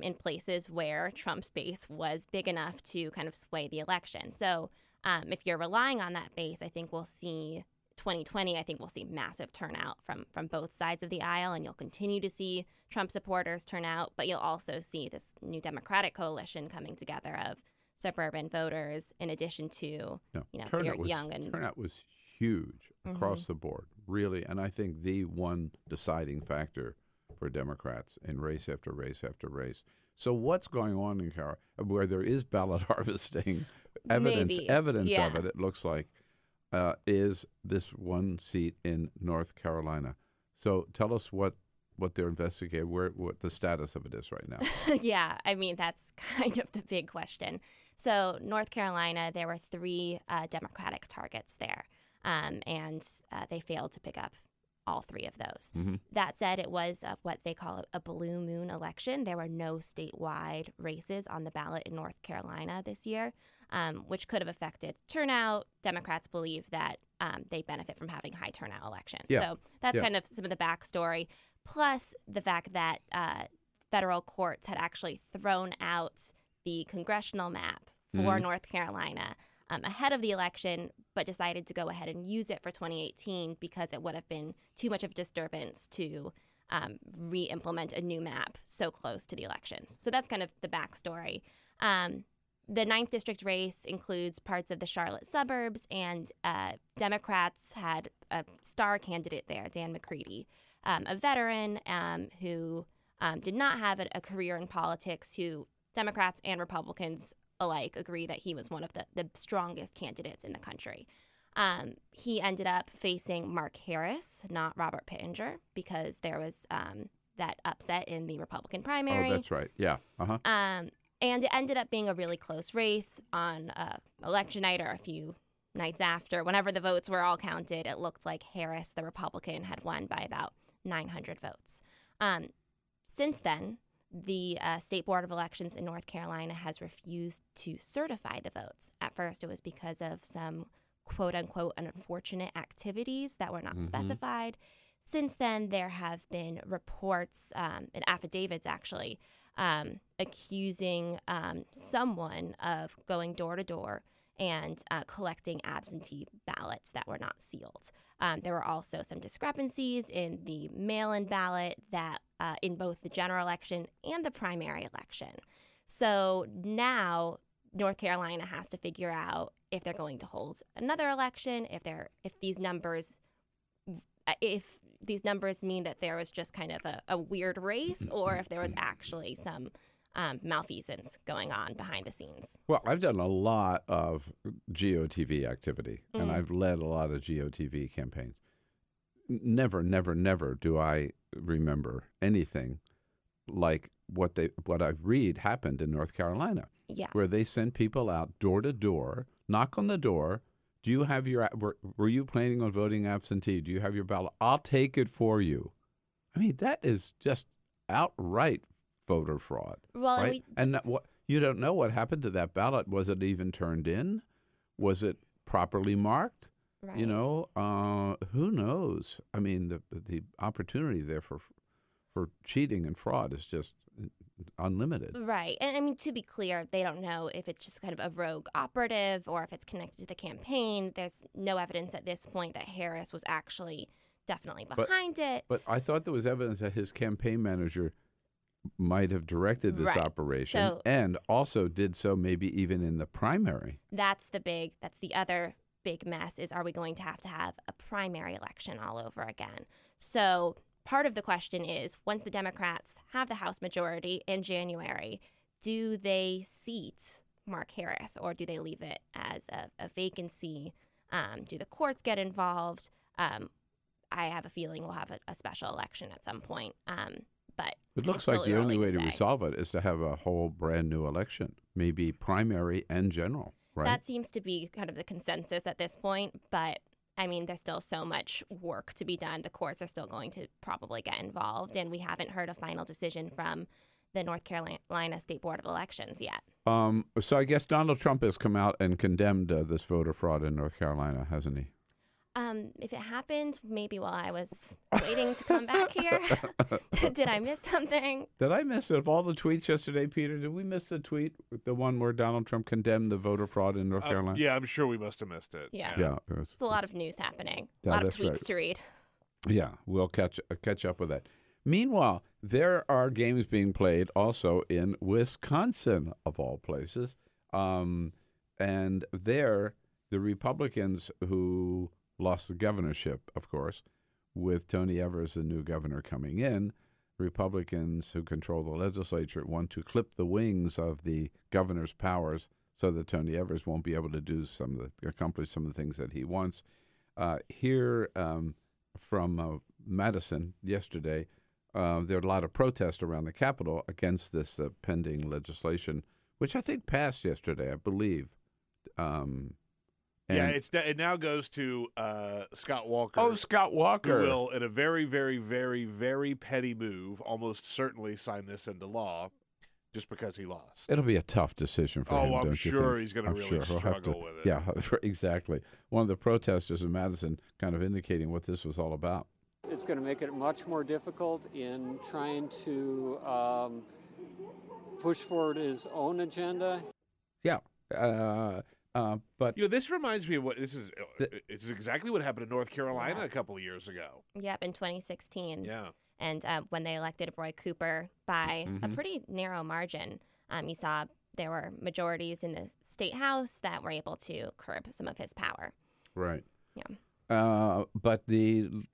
in places where Trump's base was big enough to kind of sway the election. So if you're relying on that base, I think we'll see 2020, I think we'll see massive turnout from both sides of the aisle, and you'll continue to see Trump supporters turn out, but you'll also see this new Democratic coalition coming together of suburban voters in addition to, turnout was huge across the board, really, and I think the one deciding factor for Democrats in race after race after race. So what's going on in Carolina where there is ballot harvesting evidence of it, it looks like, is this one seat in North Carolina. So tell us what they're investigating, what the status of it is right now. Yeah, I mean, that's kind of the big question. So North Carolina, there were 3 Democratic targets there, and they failed to pick up all 3 of those. That said, it was what they call a blue moon election. There were no statewide races on the ballot in North Carolina this year, which could have affected turnout. Democrats believe that they benefit from having high turnout elections. Yeah. So that's kind of some of the backstory, plus the fact that federal courts had actually thrown out the congressional map for North Carolina ahead of the election, but decided to go ahead and use it for 2018 because it would have been too much of a disturbance to re-implement a new map so close to the elections. So that's kind of the backstory. The 9th district race includes parts of the Charlotte suburbs, and Democrats had a star candidate there, Dan McCready, a veteran who did not have a career in politics, who Democrats and Republicans alike agree that he was one of the strongest candidates in the country. He ended up facing Mark Harris, not Robert Pittenger, because there was that upset in the Republican primary. Oh, that's right. Yeah. And it ended up being a really close race on election night or a few nights after. Whenever the votes were all counted, it looked like Harris, the Republican, had won by about 900 votes. Since then, the State Board of Elections in North Carolina has refused to certify the votes. At first, it was because of some quote-unquote unfortunate activities that were not specified. Since then, there have been reports and affidavits, actually, accusing someone of going door to door and collecting absentee ballots that were not sealed. There were also some discrepancies in the mail-in ballot that in both the general election and the primary election. So now North Carolina has to figure out if they're going to hold another election, if these numbers mean that there was just kind of a weird race, or if there was actually some malfeasance going on behind the scenes. Well, I've done a lot of GOTV activity, and I've led a lot of GOTV campaigns. Never, never, never do I remember anything like what I read happened in North Carolina. Yeah. Where they sent people out door to door, knock on the door. Do you have were you planning on voting absentee? Do you have your ballot? I'll take it for you. I mean, that is just outright voter fraud. Well, right? And what you don't know what happened to that ballot. Was it even turned in? Was it properly marked? Right. You know, who knows? I mean, the opportunity there for cheating and fraud is just unlimited. Right. And I mean, to be clear, they don't know if it's just kind of a rogue operative or if it's connected to the campaign. There's no evidence at this point that Harris was actually definitely behind it. But I thought there was evidence that his campaign manager might have directed this operation and also did so maybe even in the primary. That's the other big mess is, are we going to have a primary election all over again? So part of the question is, once the Democrats have the House majority in January, do they seat Mark Harris or do they leave it as a vacancy? Do the courts get involved? I have a feeling we'll have a special election at some point. But it looks like the only way to resolve it is to have a whole brand new election, maybe primary and general, right? That seems to be kind of the consensus at this point. But I mean, there's still so much work to be done. The courts are still going to probably get involved, and we haven't heard a final decision from the North Carolina State Board of Elections yet. So I guess Donald Trump has come out and condemned this voter fraud in North Carolina, hasn't he? If it happened, maybe while I was waiting to come back here. Did I miss something? Did I miss it? Of all the tweets yesterday, Peter, did we miss the tweet, the one where Donald Trump condemned the voter fraud in North Carolina? Yeah, I'm sure we must have missed it. Yeah. There's a lot of news happening. A lot of tweets to read. Yeah, we'll catch up with that. Meanwhile, there are games being played also in Wisconsin, of all places. And there, the Republicans who lost the governorship, of course, with Tony Evers, the new governor, coming in. Republicans who control the legislature want to clip the wings of the governor's powers so that Tony Evers won't be able to accomplish some of the things that he wants. Here from Madison yesterday, there are a lot of protests around the Capitol against this pending legislation, which I think passed yesterday, I believe. It now goes to Scott Walker. Oh, Scott Walker. Who will, in a very, very, very, very petty move, almost certainly sign this into law just because he lost. It'll be a tough decision for him, I'm sure he's going to really struggle with it. Yeah, exactly. One of the protesters in Madison kind of indicating what this was all about. It's going to make it much more difficult in trying to push forward his own agenda. Yeah. But this reminds me of what it's exactly what happened in North Carolina a couple of years ago. Yep, in 2016. Yeah. And when they elected Roy Cooper by a pretty narrow margin, you saw there were majorities in the state house that were able to curb some of his power. Right. Yeah. But Didn't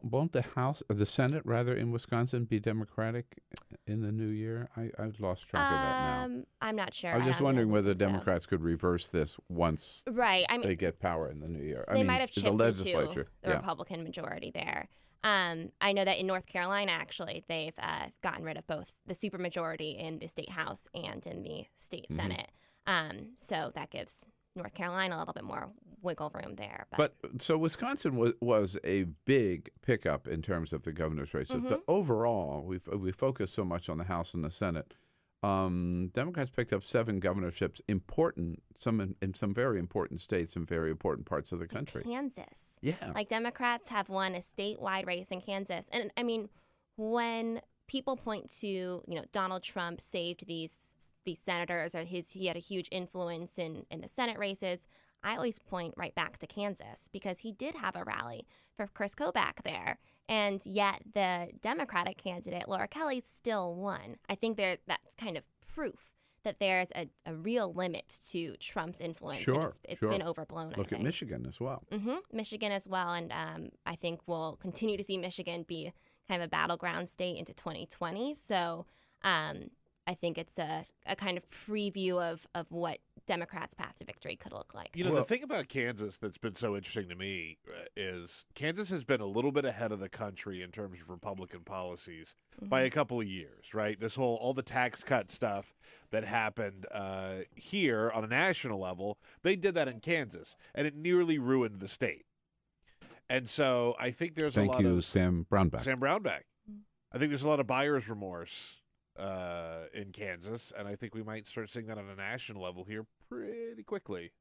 won't the House, or the Senate rather, in Wisconsin be Democratic in the new year? I've lost track of that now. I'm not sure. I was just wondering whether Democrats could reverse this once they get power in the new year. They might have shifted the legislature. to the Republican majority there. I know that in North Carolina, actually, they've gotten rid of both the supermajority in the state House and in the state Senate. So that gives North Carolina a little bit more wiggle room there. But so Wisconsin was a big pickup in terms of the governor's races. But overall, we focus so much on the House and the Senate. Democrats picked up 7 governorships, some in some very important states and very important parts of the country. Kansas. Yeah. Like Democrats have won a statewide race in Kansas. And I mean, when people point to, Donald Trump saved these senators, or he had a huge influence in the Senate races, I always point right back to Kansas because he did have a rally for Chris Kobach there. And yet the Democratic candidate, Laura Kelly, still won. I think that's kind of proof that there's a real limit to Trump's influence. Sure, and it's been overblown, Look at Michigan as well. Michigan as well. And I think we'll continue to see Michigan be kind of a battleground state into 2020. So I think it's a kind of preview of what Democrats' path to victory could look like. The thing about Kansas that's been so interesting to me is Kansas has been a little bit ahead of the country in terms of Republican policies by a couple of years, right? All the tax cut stuff that happened here on a national level, they did that in Kansas, and it nearly ruined the state. And so I think there's a lot of... Sam Brownback. I think there's a lot of buyer's remorse in Kansas, and I think we might start seeing that on a national level here pretty quickly.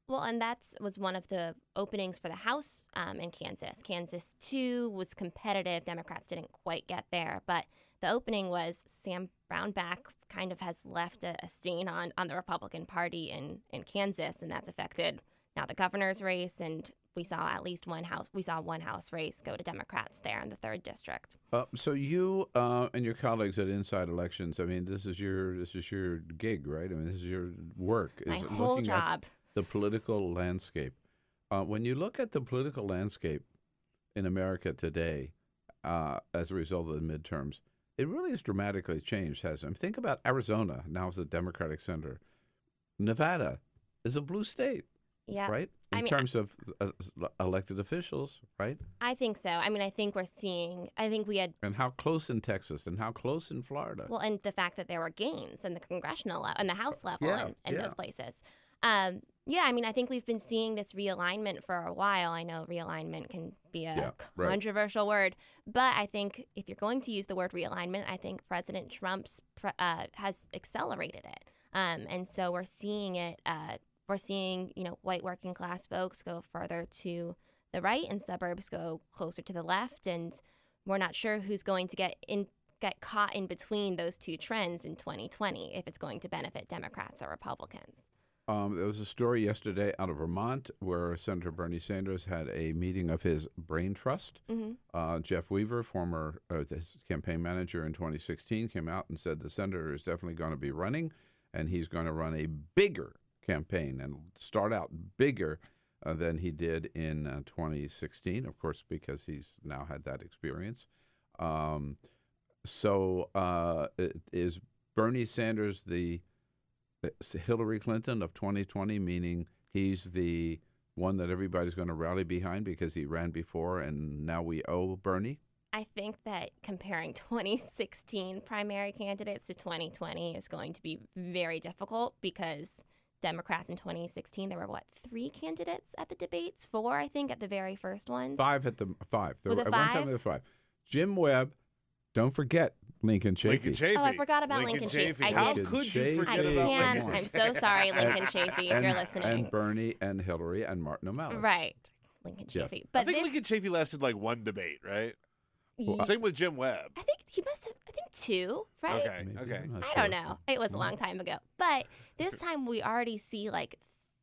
Well, and that was one of the openings for the House in Kansas. Kansas 2 was competitive. Democrats didn't quite get there, but the opening was Sam Brownback kind of has left a stain on the Republican Party in Kansas, and that's affected now the governor's race, and we saw at least one House race go to Democrats there in the 3rd district. So you and your colleagues at Inside Elections, I mean, this is your gig, right? I mean, this is your work. My whole job. The political landscape. When you look at the political landscape in America today, as a result of the midterms, it really has dramatically changed, hasn't it? I mean, think about Arizona now as a Democratic senator. Nevada is a blue state. Yeah. Right? In terms of elected officials, right? I think so. I mean, I think we had... And how close in Texas and how close in Florida. Well, and the fact that there were gains in the congressional and the House level in those places. I mean, I think we've been seeing this realignment for a while. I know realignment can be a controversial word, but I think if you're going to use the word realignment, I think President Trump's has accelerated it. And so we're seeing it... We're seeing, white working class folks go further to the right and suburbs go closer to the left. And we're not sure who's going to get caught in between those two trends in 2020, if it's going to benefit Democrats or Republicans. There was a story yesterday out of Vermont where Senator Bernie Sanders had a meeting of his brain trust. Jeff Weaver, former his campaign manager in 2016, came out and said the senator is definitely going to be running, and he's going to run a bigger campaign and start out bigger than he did in 2016, of course, because he's now had that experience. Is Bernie Sanders the Hillary Clinton of 2020, meaning he's the one that everybody's going to rally behind because he ran before and now we owe Bernie? I think that comparing 2016 primary candidates to 2020 is going to be very difficult because Democrats in 2016, there were, 3 candidates at the debates? 4, I think, at the very first ones? 5 at the 5. Was it 5? At one time there were 5. Jim Webb, don't forget Lincoln Chafee. Oh, I forgot about Lincoln Chafee. How could you forget about Lincoln? I'm so sorry, Lincoln Chafee, if you're listening. And Bernie and Hillary and Martin O'Malley. Right. Lincoln Chafee. Yes. I think Lincoln Chafee lasted like 1 debate, right? Same with Jim Webb. I think he must have, 2, right? Okay. I don't know. It was a long time ago. But this time we already see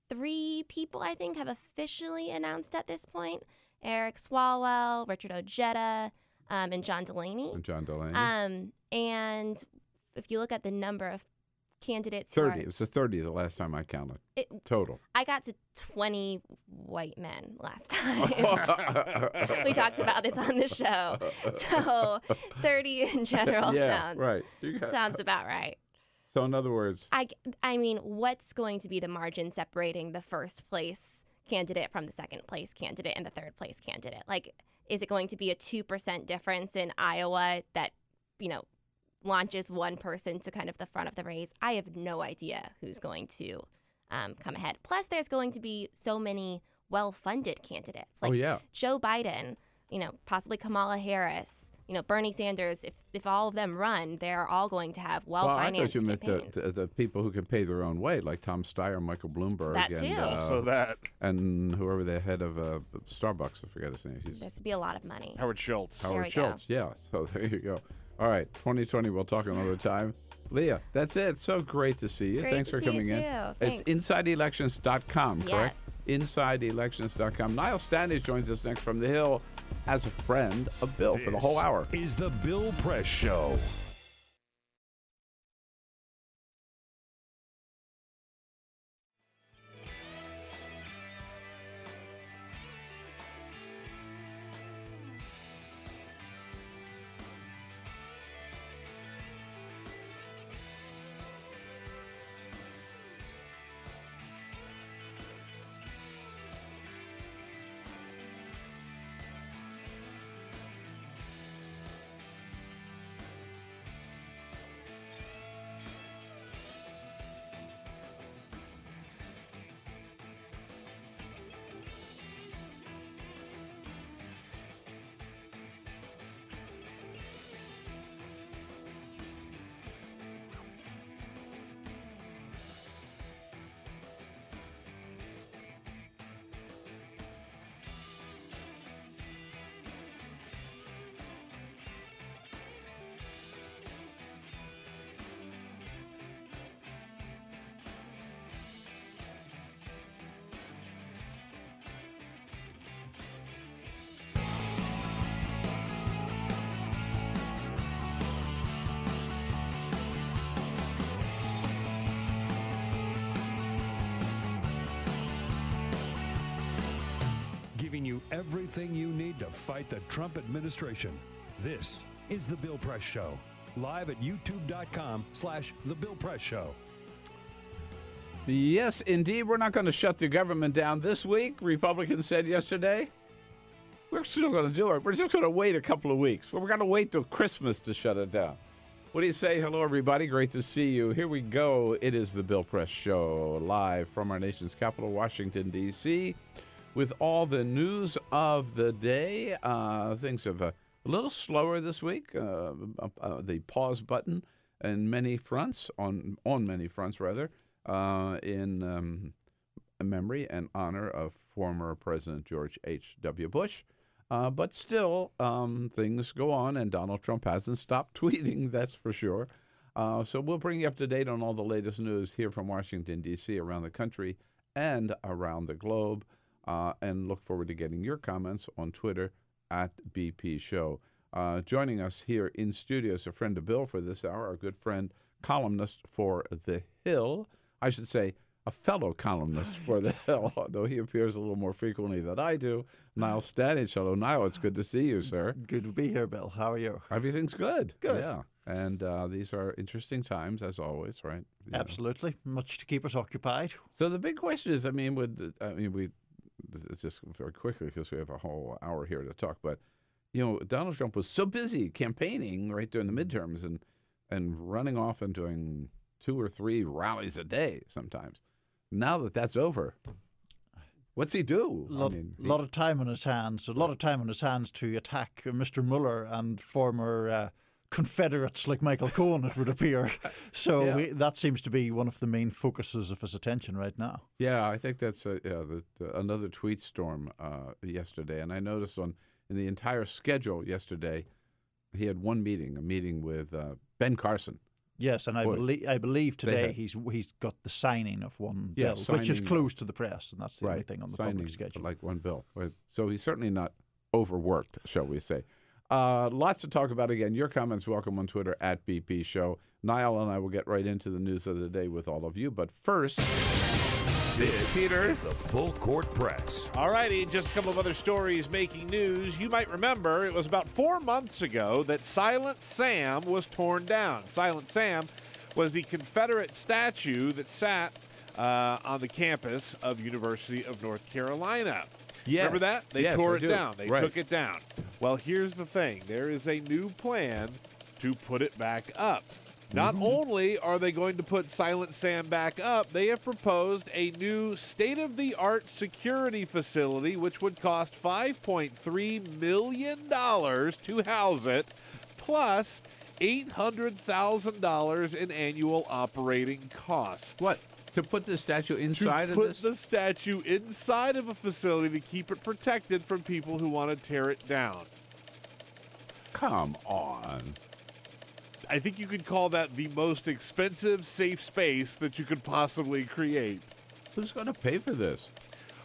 3 people, I think, have officially announced at this point. Eric Swalwell, Richard Ojeda, and John Delaney. And if you look at the number of candidates 30. It was 30 the last time I counted. Total. I got to 20 white men last time. We talked about this on the show. So 30 in general sounds about right. So in other words, I mean, what's going to be the margin separating the first place candidate from the second place candidate and the third place candidate? Is it going to be a 2% difference in Iowa that, launches one person to kind of the front of the race? I have no idea who's going to come ahead. Plus, there's going to be so many well-funded candidates. Joe Biden, possibly Kamala Harris, Bernie Sanders, if all of them run, they're all going to have well-financed I thought you campaigns. meant the people who can pay their own way, like Tom Steyer, Michael Bloomberg. That too. Also that. And whoever the head of Starbucks, I forget his name. This would be a lot of money. Howard Schultz. Howard Schultz, yeah. So there you go. All right, 2020, we'll talk another time. Leah, that's it. So great to see you. Great Thanks to for see coming you in. too. It's InsideElections.com, correct? Yes. InsideElections.com. Niall Stanage joins us next from the Hill as a friend of Bill for the whole hour. Is the Bill Press Show. Giving you everything you need to fight the Trump administration. This is The Bill Press Show. Live at youtube.com/The Bill Press Show. Yes, indeed. We're not going to shut the government down this week. Republicans said yesterday. We're still going to do it. We're just going to wait a couple of weeks. We're going to wait till Christmas to shut it down. What do you say? Hello, everybody. Great to see you. Here we go. It is the Bill Press Show, live from our nation's capital, Washington, D.C., with all the news of the day. Things have a little slower this week. The pause button in many fronts, on many fronts, rather, in memory and honor of former President George H.W. Bush. But still, things go on, and Donald Trump hasn't stopped tweeting, that's for sure. So we'll bring you up to date on all the latest news here from Washington, D.C., around the country and around the globe, and look forward to getting your comments on Twitter at BP Show. Joining us here in studio is a friend of Bill for this hour, our good friend, columnist for The Hill. I should say a fellow columnist for The Hill, although he appears a little more frequently than I do. Niall Stanage. Hello, Niall. It's good to see you, sir. Good to be here, Bill. How are you? Everything's good. Good. Yeah. And these are interesting times, as always, right? Absolutely. Much to keep us occupied. So the big question is, just very quickly, because we have a whole hour here to talk, but, Donald Trump was so busy campaigning right during the midterms and running off and doing 2 or 3 rallies a day sometimes. Now that that's over, what's he do? A lot of time on his hands. A lot of time on his hands to attack Mr. Mueller and former Confederates like Michael Cohen, it would appear. So that seems to be one of the main focuses of his attention right now. Yeah, I think that's another tweet storm yesterday. And I noticed in the entire schedule yesterday, he had one meeting, a meeting with Ben Carson. Yes, and I believe today he's got the signing of one bill, which is closed to the press, and that's the only thing on the public schedule. Like one bill. So he's certainly not overworked, shall we say. Lots to talk about. Again, your comments welcome on Twitter at BP Show. Niall and I will get right into the news of the day with all of you. But first, this is the Full Court Press. All righty, just a couple of other stories making news. You might remember it was about 4 months ago that Silent Sam was torn down. Silent Sam was the Confederate statue that sat on the campus of University of North Carolina. Yes. Remember that? They tore it down. They right. took it down. Well, here's the thing. There is a new plan to put it back up. Not only are they going to put Silent Sam back up, they have proposed a new state-of-the-art security facility, which would cost $5.3 million to house it, plus $800,000 in annual operating costs. What? To put the statue inside of this? To put the statue inside of a facility to keep it protected from people who want to tear it down. Come on. I think you could call that the most expensive safe space that you could possibly create. Who's going to pay for this?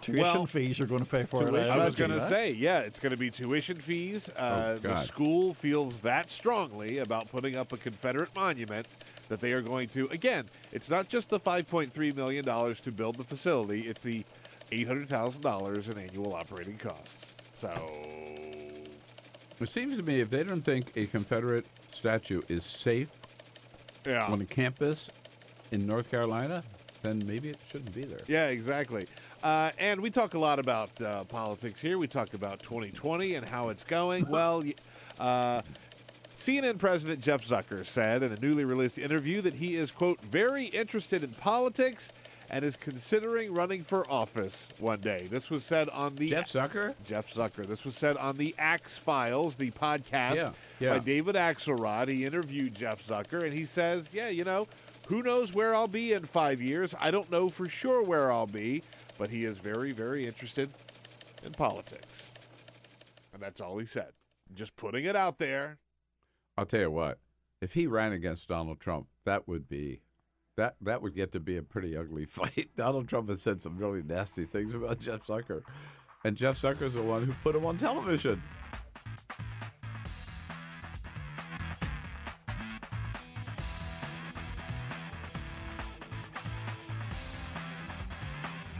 Tuition fees are going to pay for it. I was going to say, yeah, it's going to be tuition fees. The school feels that strongly about putting up a Confederate monument that they are going to, again, it's not just the $5.3 million to build the facility, it's the $800,000 in annual operating costs. So it seems to me if they don't think a Confederate statue is safe on a campus in North Carolina, then maybe it shouldn't be there. Yeah, exactly. And we talk a lot about politics here. We talk about 2020 and how it's going. Well, CNN President Jeff Zucker said in a newly released interview that he is, quote, very interested in politics and is considering running for office one day. This was said on the... Jeff Zucker? Jeff Zucker. This was said on the Axe Files, the podcast by David Axelrod. He interviewed Jeff Zucker, and he says, yeah, you know, who knows where I'll be in 5 years? I don't know for sure where I'll be, but he is very, very interested in politics. And that's all he said. Just putting it out there. I'll tell you what, if he ran against Donald Trump, that would be... That would get to be a pretty ugly fight. Donald Trump has said some really nasty things about Jeff Zucker. And Jeff Zucker's the one who put him on television.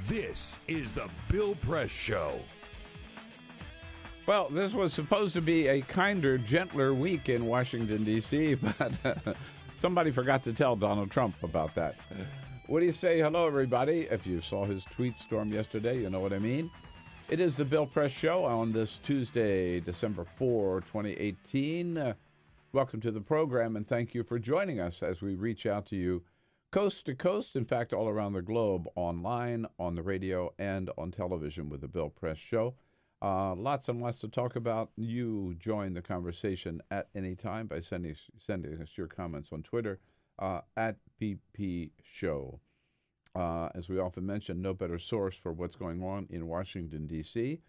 This is the Bill Press Show. Well, this was supposed to be a kinder, gentler week in Washington, D.C., but somebody forgot to tell Donald Trump about that. What do you say? Hello, everybody. If you saw his tweet storm yesterday, you know what I mean. It is the Bill Press Show on this Tuesday, December 4, 2018. Welcome to the program, and thank you for joining us as we reach out to you coast to coast, in fact, all around the globe, online, on the radio, and on television with the Bill Press Show. Lots and lots to talk about. You join the conversation at any time by sending us your comments on Twitter at BP Show. As we often mention, no better source for what's going on in Washington, D.C.,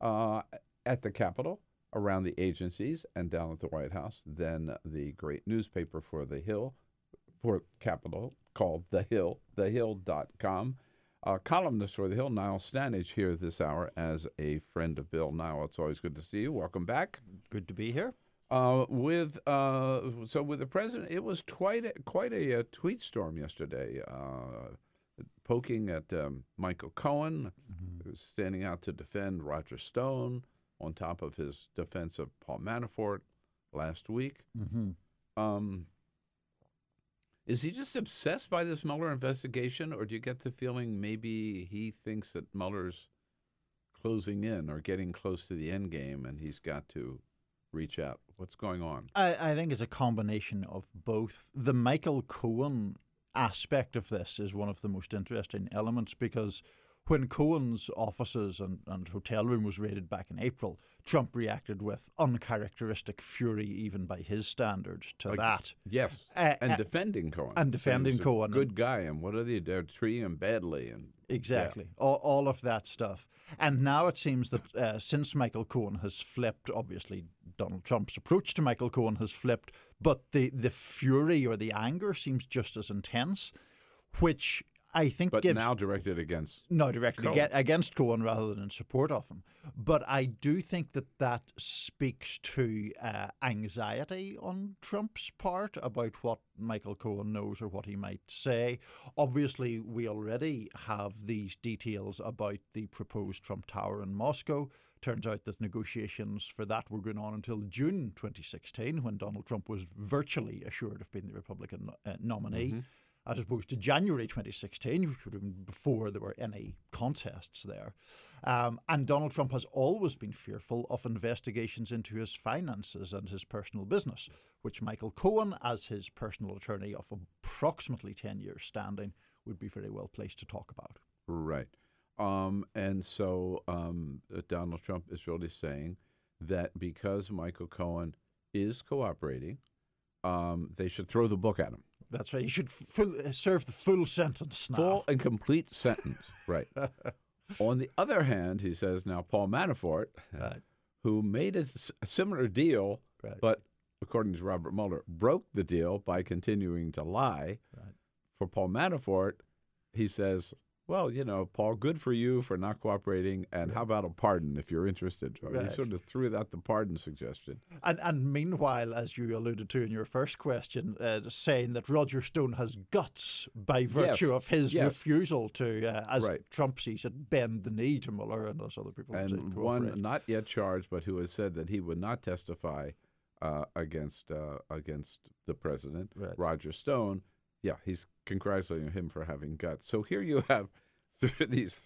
at the Capitol, around the agencies, and down at the White House than the great newspaper for the Hill, for Capitol, called The Hill, thehill.com. Columnist for The Hill, Niall Stanage, here this hour as a friend of Bill. Niall, it's always good to see you. Welcome back. Good to be here. With the president, it was quite a tweet storm yesterday, poking at Michael Cohen, who's standing out to defend Roger Stone on top of his defense of Paul Manafort last week. Is he just obsessed by this Mueller investigation, or do you get the feeling maybe he thinks that Mueller's closing in or getting close to the end game and he's got to reach out? What's going on? I think it's a combination of both. The Michael Cohen aspect of this is one of the most interesting elements, because when Cohen's offices and hotel room was raided back in April, Trump reacted with uncharacteristic fury, even by his standards, to that. Yes, and defending Cohen. And defending Cohen. Good guy, and what are they? They're treating him badly. And exactly, all of that stuff. And now it seems that since Michael Cohen has flipped, obviously Donald Trump's approach to Michael Cohen has flipped, but the fury or the anger seems just as intense, which I think now directed against against Cohen rather than in support of him. But I do think that speaks to anxiety on Trump's part about what Michael Cohen knows or what he might say. Obviously, we already have these details about the proposed Trump Tower in Moscow. Turns out that negotiations for that were going on until June 2016, when Donald Trump was virtually assured of being the Republican nominee. as opposed to January 2016, which would have been before there were any contests there. And Donald Trump has always been fearful of investigations into his finances and his personal business, which Michael Cohen, as his personal attorney of approximately 10 years standing, would be very well placed to talk about. Right. And so Donald Trump is really saying that because Michael Cohen is cooperating, they should throw the book at him. That's right. He should serve the full sentence now. Full and complete sentence. Right. On the other hand, he says now Paul Manafort, who made a similar deal, but according to Robert Mueller, broke the deal by continuing to lie. Right. For Paul Manafort, he says, well, you know, Paul, good for you for not cooperating, and how about a pardon if you're interested? Right. He sort of threw out the pardon suggestion. And meanwhile, as you alluded to in your first question, saying that Roger Stone has guts by virtue of his refusal to, as Trump sees it, bend the knee to Mueller and those other people. And one not yet charged, but who has said that he would not testify against the president, Roger Stone. Yeah, he's congratulating him for having guts. So here you have these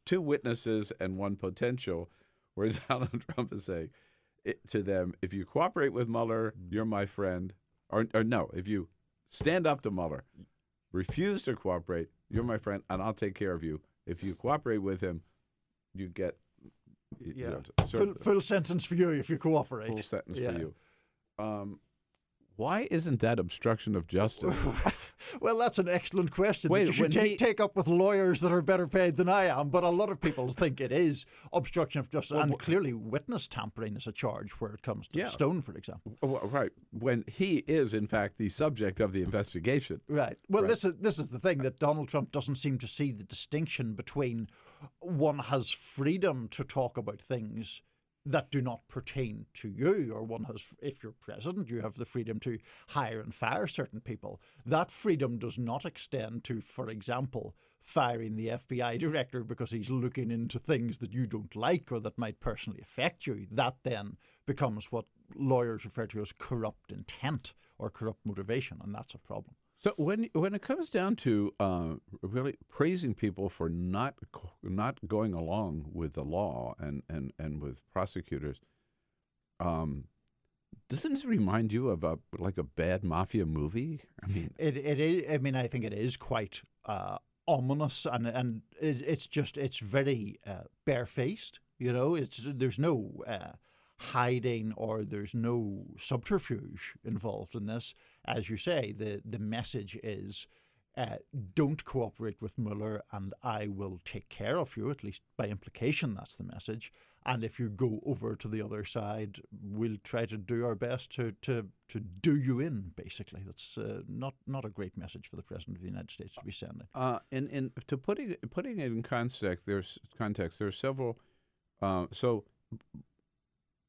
two witnesses and one potential, where Donald Trump is saying to them, if you cooperate with Mueller, you're my friend. Or no, if you stand up to Mueller, refuse to cooperate, you're my friend, and I'll take care of you. If you cooperate with him, you get full sentence for you if you cooperate. Full sentence for you. Why isn't that obstruction of justice? Well, that's an excellent question that you should take up with lawyers that are better paid than I am, but a lot of people think it is obstruction of justice, and clearly witness tampering is a charge where it comes to Stone, for example. Right, when he is, in fact, the subject of the investigation. Right. Well, this is the thing, that Donald Trump doesn't seem to see the distinction between one has freedom to talk about things that do not pertain to you, or one has, if you're president, you have the freedom to hire and fire certain people. That freedom does not extend to, for example, firing the FBI director because he's looking into things that you don't like or that might personally affect you. That then becomes what lawyers refer to as corrupt intent or corrupt motivation, and that's a problem. So when it comes down to really praising people for not going along with the law and with prosecutors, doesn't this remind you of a bad mafia movie? I mean, it is. I mean, I think it is quite ominous, and it's very barefaced. You know, there's no hiding or there's no subterfuge involved in this. As you say, the message is don't cooperate with Mueller and I will take care of you. At least by implication, that's the message. And if you go over to the other side, we'll try to do our best to do you in, basically. That's not a great message for the President of the United States to be sending. To putting it in context, there's several. So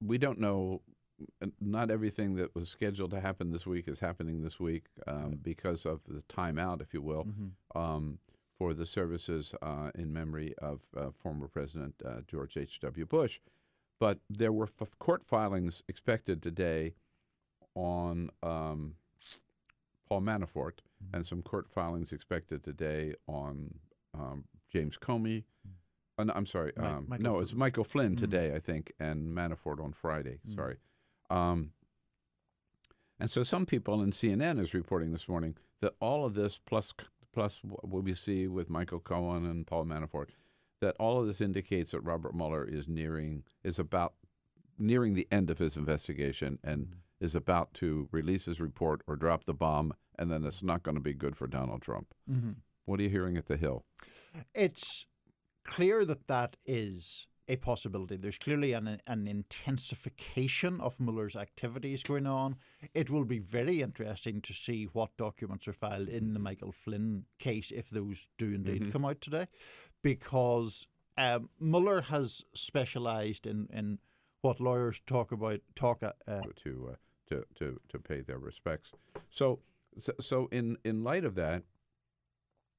we don't know. Not everything that was scheduled to happen this week is happening this week because of the timeout, if you will, for the services in memory of former President George H.W. Bush. But there were court filings expected today on Paul Manafort and some court filings expected today on James Comey. I'm sorry. No, it's Michael Flynn today, I think, and Manafort on Friday. Sorry. And so some people, and CNN is reporting this morning, that all of this plus what we see with Michael Cohen and Paul Manafort, that all of this indicates that Robert Mueller is nearing the end of his investigation and is about to release his report or drop the bomb, and then it's not going to be good for Donald Trump. What are you hearing at the Hill? It's clear that is a possibility. There's clearly an intensification of Mueller's activities going on. It will be very interesting to see what documents are filed in the Michael Flynn case, if those do indeed come out today, because Mueller has specialized in what lawyers talk to pay their respects. So in light of that,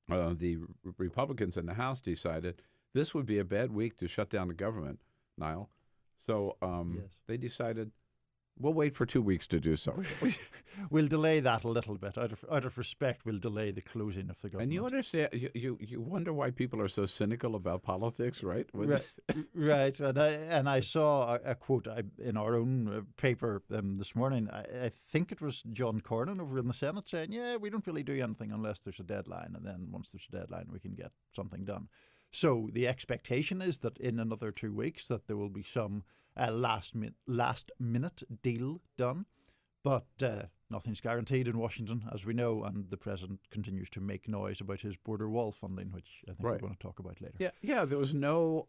the Republicans in the House decided this would be a bad week to shut down the government, Niall. So they decided, We'll wait for 2 weeks to do so. We'll delay that a little bit. Out of respect, we'll delay the closing of the government. And you understand, you wonder why people are so cynical about politics, right? Right. And I saw a quote in our own paper this morning. I think it was John Cornyn over in the Senate saying, yeah, we don't really do anything unless there's a deadline. And then once there's a deadline, we can get something done. So the expectation is that in another 2 weeks that there will be some last minute deal done. But nothing's guaranteed in Washington, as we know, and the president continues to make noise about his border wall funding, which I think we're going to talk about later. Yeah. There was no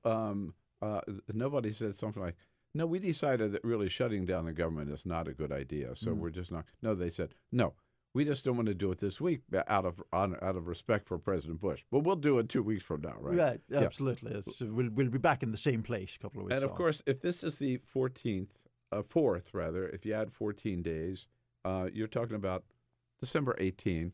nobody said something like, "No, we decided that really shutting down the government is not a good idea, so we're just not." No, they said, "No, we just don't want to do it this week out of respect for President Bush, but we'll do it 2 weeks from now, right?" Right, absolutely. We'll be back in the same place a couple of weeks. And of course, if this is the 4th, if you add 14 days, you're talking about December 18,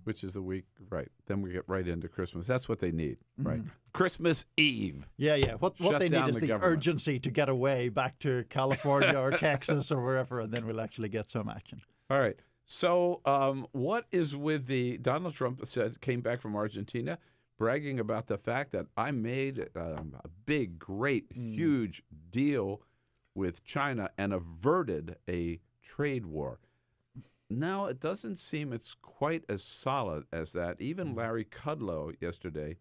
which is the week, right? Then we get right into Christmas. That's what they need, right? Christmas Eve. Yeah. What they need is the urgency to get away back to California or Texas or wherever, and then we'll actually get some action. All right. So what is with Donald Trump came back from Argentina bragging about the fact that I made a big, great, huge deal with China and averted a trade war. Now, it doesn't seem it's quite as solid as that. Even Larry Kudlow yesterday,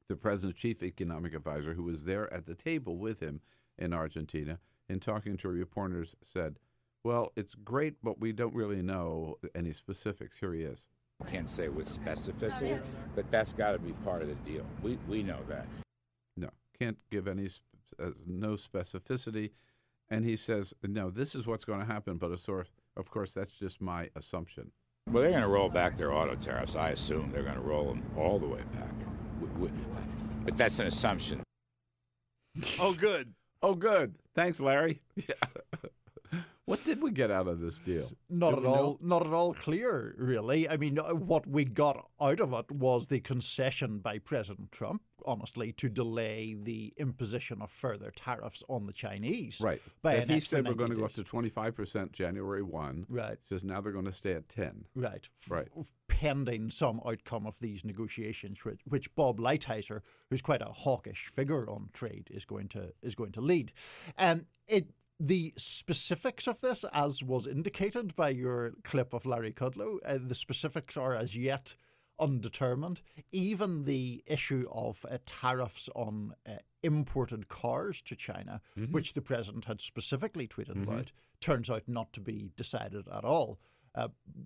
the president's chief economic advisor, who was there at the table with him in Argentina, in talking to reporters, said, well, it's great, but we don't really know any specifics. Here he is. Can't say with specificity, but that's got to be part of the deal. We know that. No, can't give any no specificity. And he says, no, this is what's going to happen, but of course, that's just my assumption. Well, they're going to roll back their auto tariffs. I assume they're going to roll them all the way back. But that's an assumption. Oh, good. Oh, good. Thanks, Larry. Yeah. What did we get out of this deal? Not at all clear, really. I mean, what we got out of it was the concession by President Trump, honestly, to delay the imposition of further tariffs on the Chinese. Right. He said we're going to go up to 25% January 1. Right. He says now they're going to stay at 10. Right. Right. Pending some outcome of these negotiations, which Bob Lighthizer, who's quite a hawkish figure on trade, is going to lead. The specifics of this, as was indicated by your clip of Larry Kudlow, the specifics are as yet undetermined. Even the issue of tariffs on imported cars to China, which the president had specifically tweeted about, turns out not to be decided at all.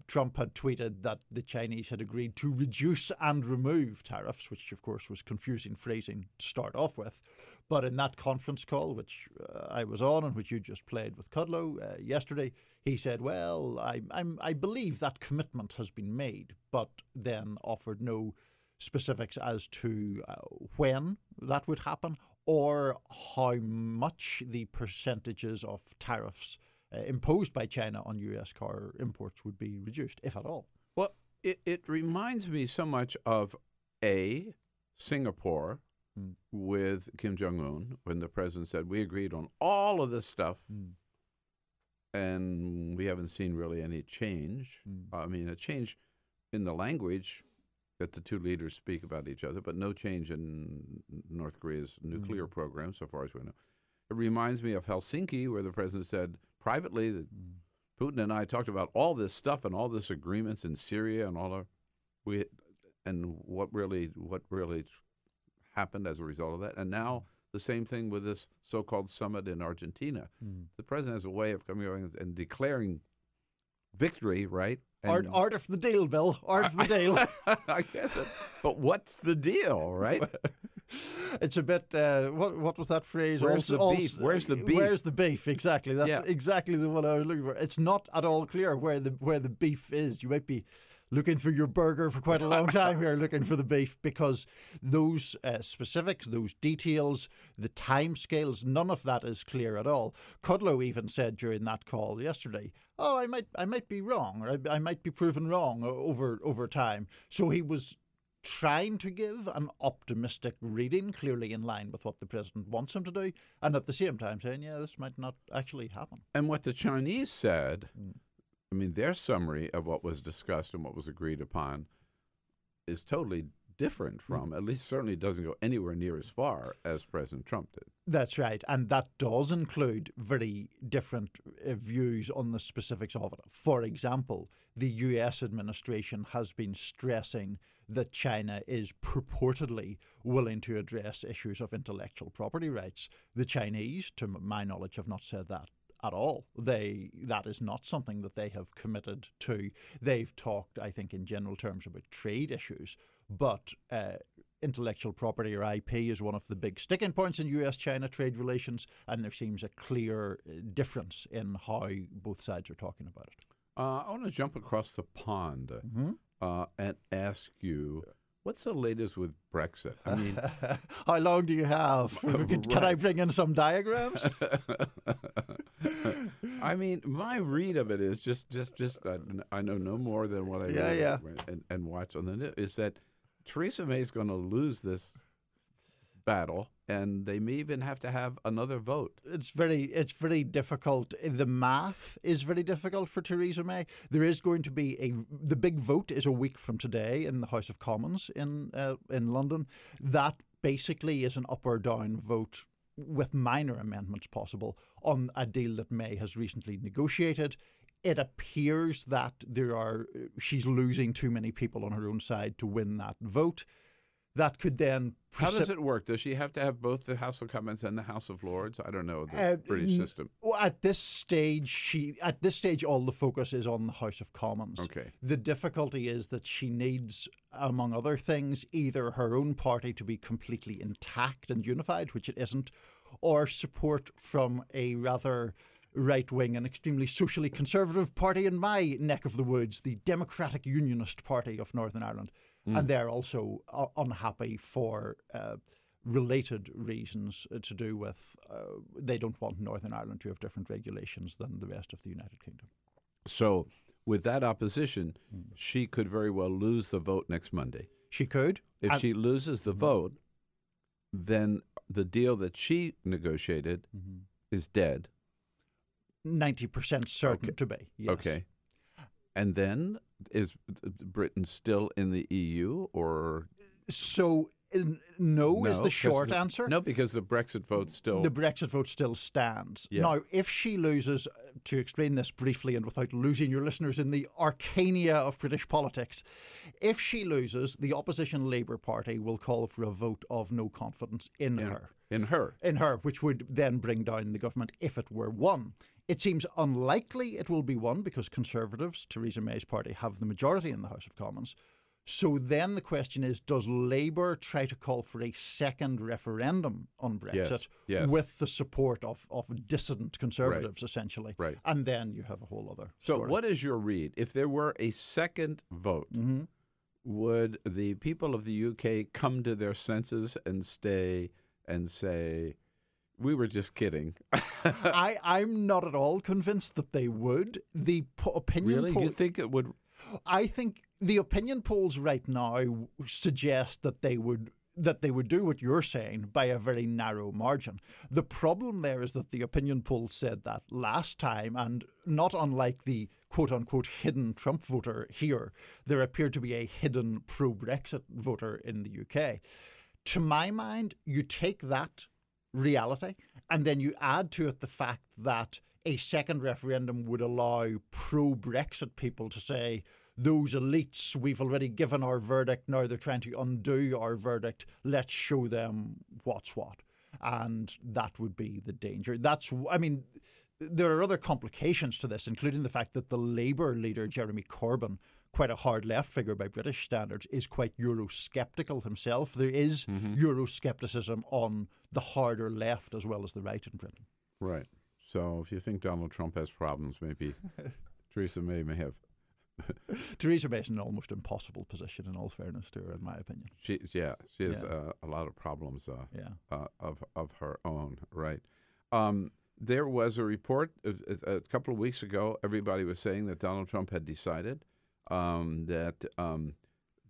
Trump had tweeted that the Chinese had agreed to reduce and remove tariffs, which of course was confusing phrasing to start off with. But in that conference call, which I was on and which you just played with Kudlow yesterday, he said, well, I believe that commitment has been made, but then offered no specifics as to when that would happen or how much the percentages of tariffs imposed by China on U.S. car imports would be reduced, if at all. Well, it reminds me so much of Singapore with Kim Jong-un when the president said, we agreed on all of this stuff and we haven't seen really any change. I mean, a change in the language that the two leaders speak about each other, but no change in North Korea's nuclear program, so far as we know. It reminds me of Helsinki, where the president said privately that Putin and I talked about all this stuff and all this agreements in Syria and what really happened as a result of that. And now the same thing with this so-called summit in Argentina. The president has a way of coming over and declaring victory, right? Art of the deal, Bill. Art of the deal. I guess but what's the deal, right? It's a bit, what was that phrase? Where's the beef? Where's the beef? Where's the beef? Exactly. That's exactly the one I was looking for. It's not at all clear where the beef is. You might be looking for your burger for quite a long time here, looking for the beef, because those specifics, those details, the time-scales, none of that is clear at all. Kudlow even said during that call yesterday, oh, I might be wrong, or I might be proven wrong over time. So he was trying to give an optimistic reading, clearly in line with what the president wants him to do, and at the same time saying, yeah, this might not actually happen. And what the Chinese said, I mean, their summary of what was discussed and what was agreed upon is totally different from, at least certainly doesn't go anywhere near as far as President Trump did. That's right. And that does include very different views on the specifics of it. For example, the US administration has been stressing that China is purportedly willing to address issues of intellectual property rights. The Chinese, to my knowledge, have not said that at all. That is not something that they have committed to. They've talked, I think, in general terms about trade issues, but intellectual property or IP is one of the big sticking points in US-China trade relations, and there seems a clear difference in how both sides are talking about it. I want to jump across the pond and ask you, what's the latest with Brexit? I mean, how long do you have? Can I bring in some diagrams? I mean, my read of it is just I know no more than what I read and watch on the news, is that Theresa May is going to lose this battle, and they may even have to have another vote. It's very difficult. The math is very difficult for Theresa May. There is going to be the big vote is a week from today in the House of Commons in London. That basically is an up or down vote with minor amendments possible on a deal that May has recently negotiated. It appears that she's losing too many people on her own side to win that vote. That could then... How does it work? Does she have to have both the House of Commons and the House of Lords? I don't know the British system. Well, at this stage, all the focus is on the House of Commons. Okay. The difficulty is that she needs, among other things, either her own party to be completely intact and unified, which it isn't, or support from a rather right-wing and extremely socially conservative party in my neck of the woods, the Democratic Unionist Party of Northern Ireland. And they're also unhappy for related reasons to do with they don't want Northern Ireland to have different regulations than the rest of the United Kingdom. So with that opposition, she could very well lose the vote next Monday. She could. If she loses the vote, then the deal that she negotiated is dead. 90% certain to be, yes. Okay. And then, is Britain still in the EU, or? So, no is the short answer. No, because the Brexit vote still... The Brexit vote still stands. Yeah. Now, if she loses, to explain this briefly and without losing your listeners in the arcana of British politics, if she loses, the opposition Labour Party will call for a vote of no confidence in her. In her, which would then bring down the government if it were won. It seems unlikely it will be won because Conservatives, Theresa May's party, have the majority in the House of Commons. So then the question is, does Labour try to call for a second referendum on Brexit with the support of dissident Conservatives, essentially? Right. And then you have a whole other story. So what is your read? If there were a second vote, would the people of the UK come to their senses and stay and say, we were just kidding? I'm not at all convinced that they would. The opinion Really? You think it would? I think the opinion polls right now suggest that they would do what you're saying by a very narrow margin. The problem there is that the opinion polls said that last time, and not unlike the quote-unquote hidden Trump voter here, there appeared to be a hidden pro-Brexit voter in the UK. To my mind, you take that reality and then you add to it the fact that a second referendum would allow pro-Brexit people to say, those elites, we've already given our verdict, now they're trying to undo our verdict, let's show them what's what. And that would be the danger. There are other complications to this, including the fact that the Labour leader, Jeremy Corbyn, quite a hard left figure by British standards, is quite Eurosceptical himself. There is Euroscepticism on the harder left as well as the right in Britain. Right. So if you think Donald Trump has problems, maybe Theresa May may have. Theresa May is in an almost impossible position, in all fairness to her, in my opinion. She has a lot of problems of her own, right? There was a report a couple of weeks ago. Everybody was saying that Donald Trump had decided that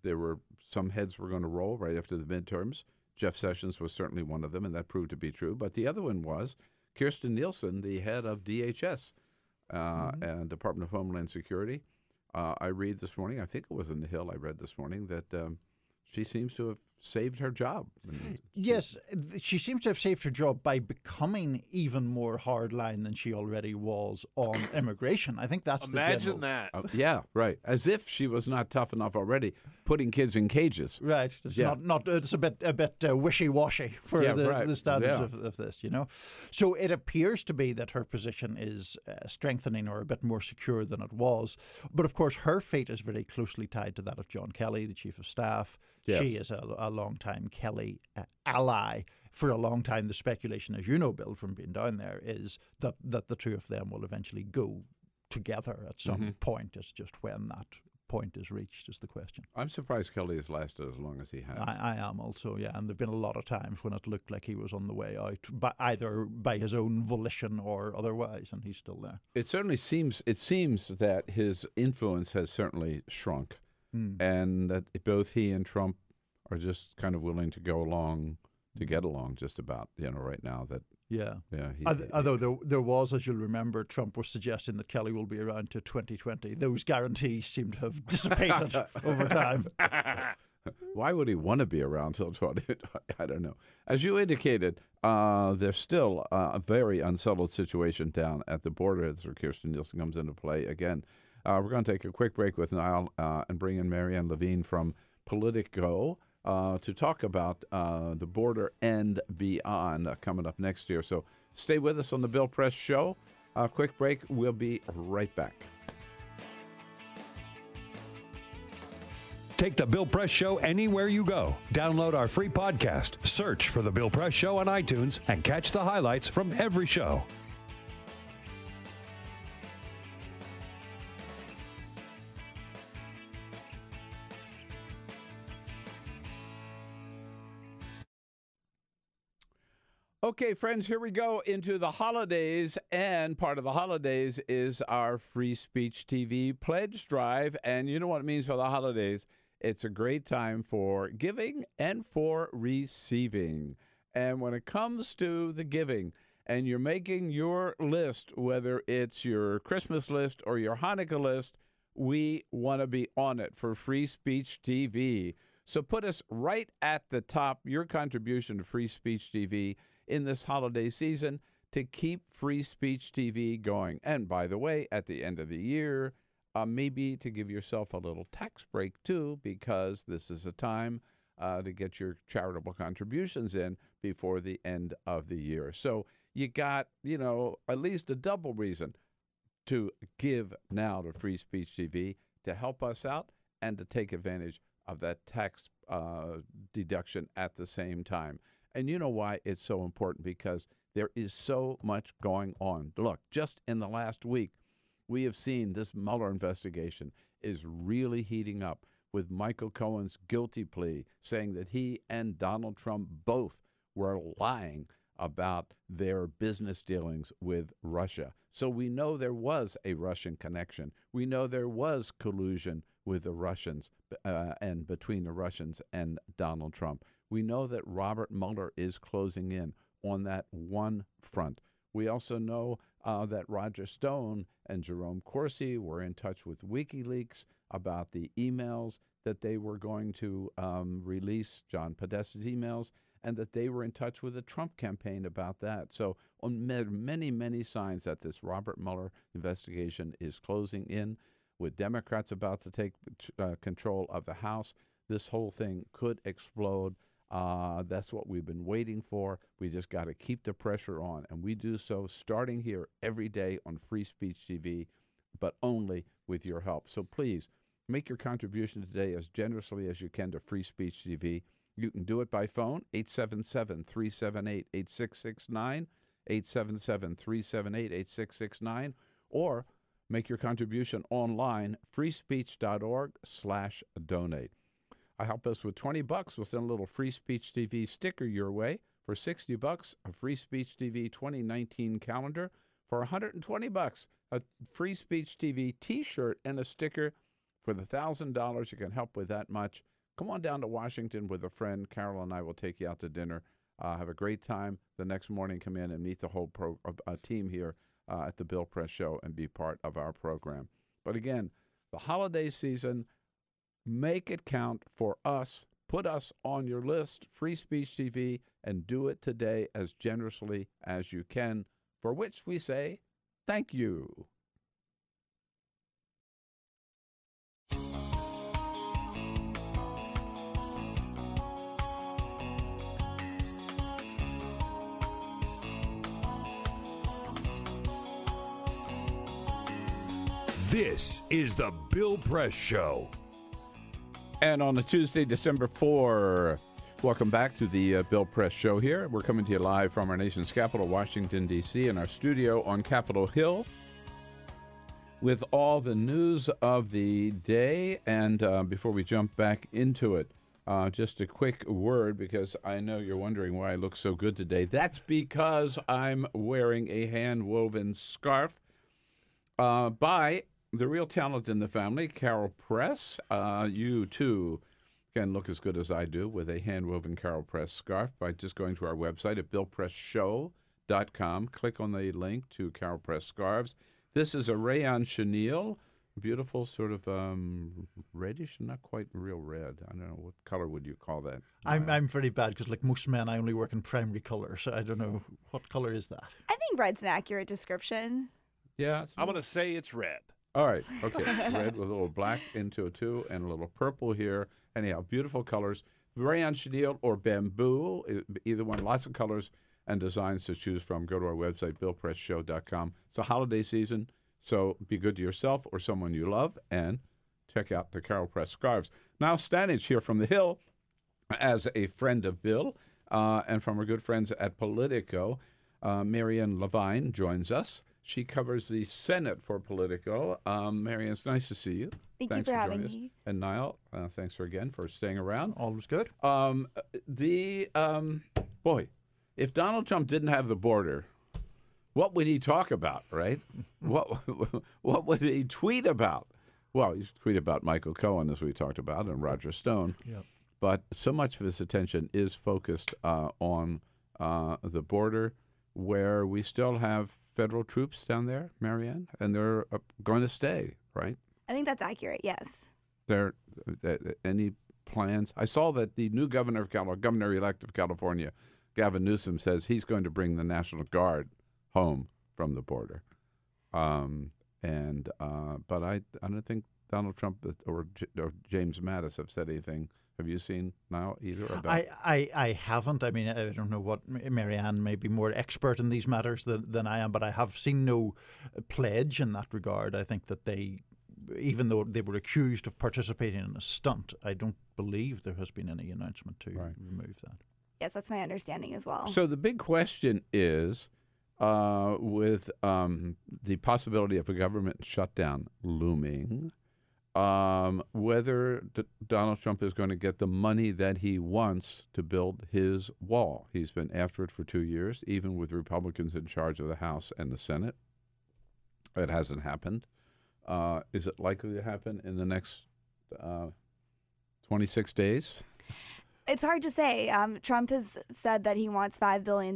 there were some heads were going to roll right after the midterms. Jeff Sessions was certainly one of them, and that proved to be true. But the other one was Kirstjen Nielsen, the head of DHS and Department of Homeland Security. I read this morning, I think it was in the Hill, I read this morning, that she seems to have saved her job. Yes, she seems to have saved her job by becoming even more hardline than she already was on immigration. I think that's Imagine that. Yeah, right. As if she was not tough enough already, putting kids in cages. Right. It's not. It's a bit wishy-washy for the standards of this, you know. So it appears to be that her position is strengthening or a bit more secure than it was. But of course, her fate is very closely tied to that of John Kelly, the Chief of Staff. Yes. She is a long-time Kelly ally. For a long time, the speculation, as you know, Bill, from being down there, is that the two of them will eventually go together at some point. It's just when that point is reached is the question. I'm surprised Kelly has lasted as long as he has. I am also, yeah. And there have been a lot of times when it looked like he was on the way out, either by his own volition or otherwise, and he's still there. It certainly seems that his influence has certainly shrunk. And that both he and Trump are just kind of willing to go along to get along just about, right now. Although there was, as you'll remember, Trump was suggesting that Kelly will be around to 2020. Those guarantees seem to have dissipated over time. Why would he want to be around till 2020? I don't know. As you indicated, there's still a very unsettled situation down at the border as Kirstjen Nielsen comes into play again. We're going to take a quick break with Niall and bring in Marianne Levine from Politico to talk about the border and beyond coming up next year. So stay with us on the Bill Press Show. Quick break. We'll be right back. Take the Bill Press Show anywhere you go. Download our free podcast, search for The Bill Press Show on iTunes, and catch the highlights from every show. Okay, friends, here we go into the holidays, and part of the holidays is our Free Speech TV pledge drive, and you know what it means for the holidays. It's a great time for giving and for receiving. And when it comes to the giving, and you're making your list, whether it's your Christmas list or your Hanukkah list, we want to be on it for Free Speech TV. So put us right at the top, your contribution to Free Speech TV in this holiday season to keep Free Speech TV going. And by the way, at the end of the year, maybe to give yourself a little tax break too, because this is a time to get your charitable contributions in before the end of the year. So you got, at least a double reason to give now to Free Speech TV to help us out and to take advantage of that tax deduction at the same time. And you know why it's so important? Because there is so much going on. Look, just in the last week, we have seen this Mueller investigation is really heating up with Michael Cohen's guilty plea saying that he and Donald Trump both were lying about their business dealings with Russia. So we know there was a Russian connection. We know there was collusion with the Russians and between the Russians and Donald Trump. We know that Robert Mueller is closing in on that one front. We also know that Roger Stone and Jerome Corsi were in touch with WikiLeaks about the emails that they were going to release, John Podesta's emails, and that they were in touch with the Trump campaign about that. So on many, many signs that this Robert Mueller investigation is closing in, with Democrats about to take control of the House, this whole thing could explode. That's what we've been waiting for. We just got to keep the pressure on, and we do so starting here every day on Free Speech TV, but only with your help. So please make your contribution today as generously as you can to Free Speech TV. You can do it by phone, 877-378-8669, 877-378-8669, or make your contribution online, freespeech.org/donate. Help us with $20. We'll send a little Free Speech TV sticker your way. For $60, a Free Speech TV 2019 calendar. For $120, a Free Speech TV T-shirt and a sticker. For the $1,000, you can help with that much. Come on down to Washington with a friend. Carol and I will take you out to dinner. Have a great time. The next morning, come in and meet the whole team here at the Bill Press Show and be part of our program. But again, the holiday season, make it count for us. Put us on your list, Free Speech TV, and do it today as generously as you can, for which we say thank you. This is the Bill Press Show. And on a Tuesday, December 4, welcome back to the Bill Press Show here. We're coming to you live from our nation's capital, Washington, D.C., in our studio on Capitol Hill with all the news of the day. And before we jump back into it, just a quick word, because I know you're wondering why I look so good today. That's because I'm wearing a hand-woven scarf by the real talent in the family, Carol Press. You, too, can look as good as I do with a hand-woven Carol Press scarf by just going to our website at billpressshow.com. Click on the link to Carol Press scarves. This is a rayon chenille, beautiful sort of reddish, not quite real red. I don't know, what color would you call that? I'm very bad because, like most men, I only work in primary color, so I don't know. What color is that? I think red's an accurate description. Yeah. I'm going to say it's red. All right. Okay. Red with a little black into it, too, and a little purple here. Anyhow, beautiful colors. Rayon chenille or bamboo, either one. Lots of colors and designs to choose from. Go to our website, billpressshow.com. It's a holiday season, so be good to yourself or someone you love and check out the Carol Press scarves. Now, Stanage here from the Hill as a friend of Bill and from our good friends at Politico. Marianne Levine joins us. She covers the Senate for Politico. Marianne, it's nice to see you. Thanks you for having me. And Niall, thanks again for staying around. Always good. Boy, if Donald Trump didn't have the border, what would he talk about, right? what would he tweet about? Well, he'd tweet about Michael Cohen, as we talked about, and Roger Stone. Yep. But so much of his attention is focused on the border, where we still have federal troops down there, Marianne, and they're going to stay, right? I think that's accurate, yes. Any plans? I saw that the new governor-elect of California, Gavin Newsom, says he's going to bring the National Guard home from the border. But I don't think Donald Trump or James Mattis have said anything. Have you seen now either about? I haven't. I mean, I don't know what Marianne may be more expert in these matters than I am, but I have seen no pledge in that regard. I think that they, even though they were accused of participating in a stunt, I don't believe there has been any announcement to remove that. Yes, that's my understanding as well. So the big question is, with the possibility of a government shutdown looming, whether Donald Trump is going to get the money that he wants to build his wall. He's been after it for 2 years, even with Republicans in charge of the House and the Senate. It hasn't happened. Is it likely to happen in the next 26 days? It's hard to say. Trump has said that he wants $5 billion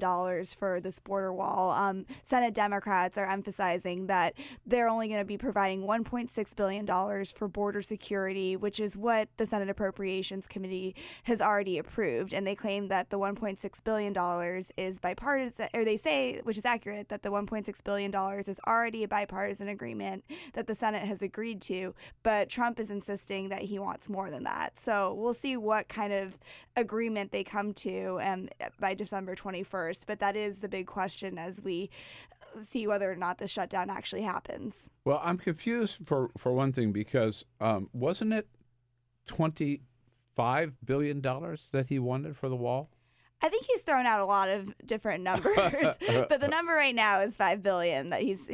for this border wall. Senate Democrats are emphasizing that they're only going to be providing $1.6 billion for border security, which is what the Senate Appropriations Committee has already approved. And they claim that the $1.6 billion is bipartisan, or they say, which is accurate, that the $1.6 billion is already a bipartisan agreement that the Senate has agreed to. But Trump is insisting that he wants more than that. So we'll see what kind of agreement they come to by December 21st. But that is the big question as we see whether or not the shutdown actually happens. Well, I'm confused for one thing, because wasn't it $25 billion that he wanted for the wall? I think he's thrown out a lot of different numbers, but the number right now is $5 billion that he's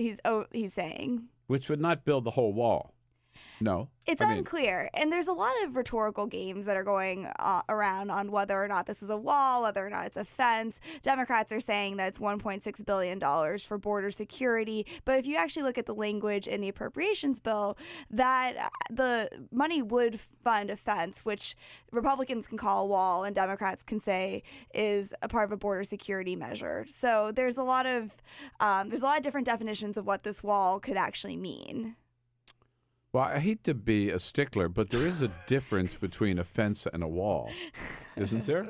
saying. Which would not build the whole wall. No. It's unclear. And there's a lot of rhetorical games that are going around on whether or not this is a wall, whether or not it's a fence. Democrats are saying that it's $1.6 billion for border security. But if you actually look at the language in the appropriations bill, that the money would fund a fence, which Republicans can call a wall and Democrats can say is a part of a border security measure. So there's a lot of different definitions of what this wall could actually mean. Well, I hate to be a stickler, but there is a difference between a fence and a wall, isn't there?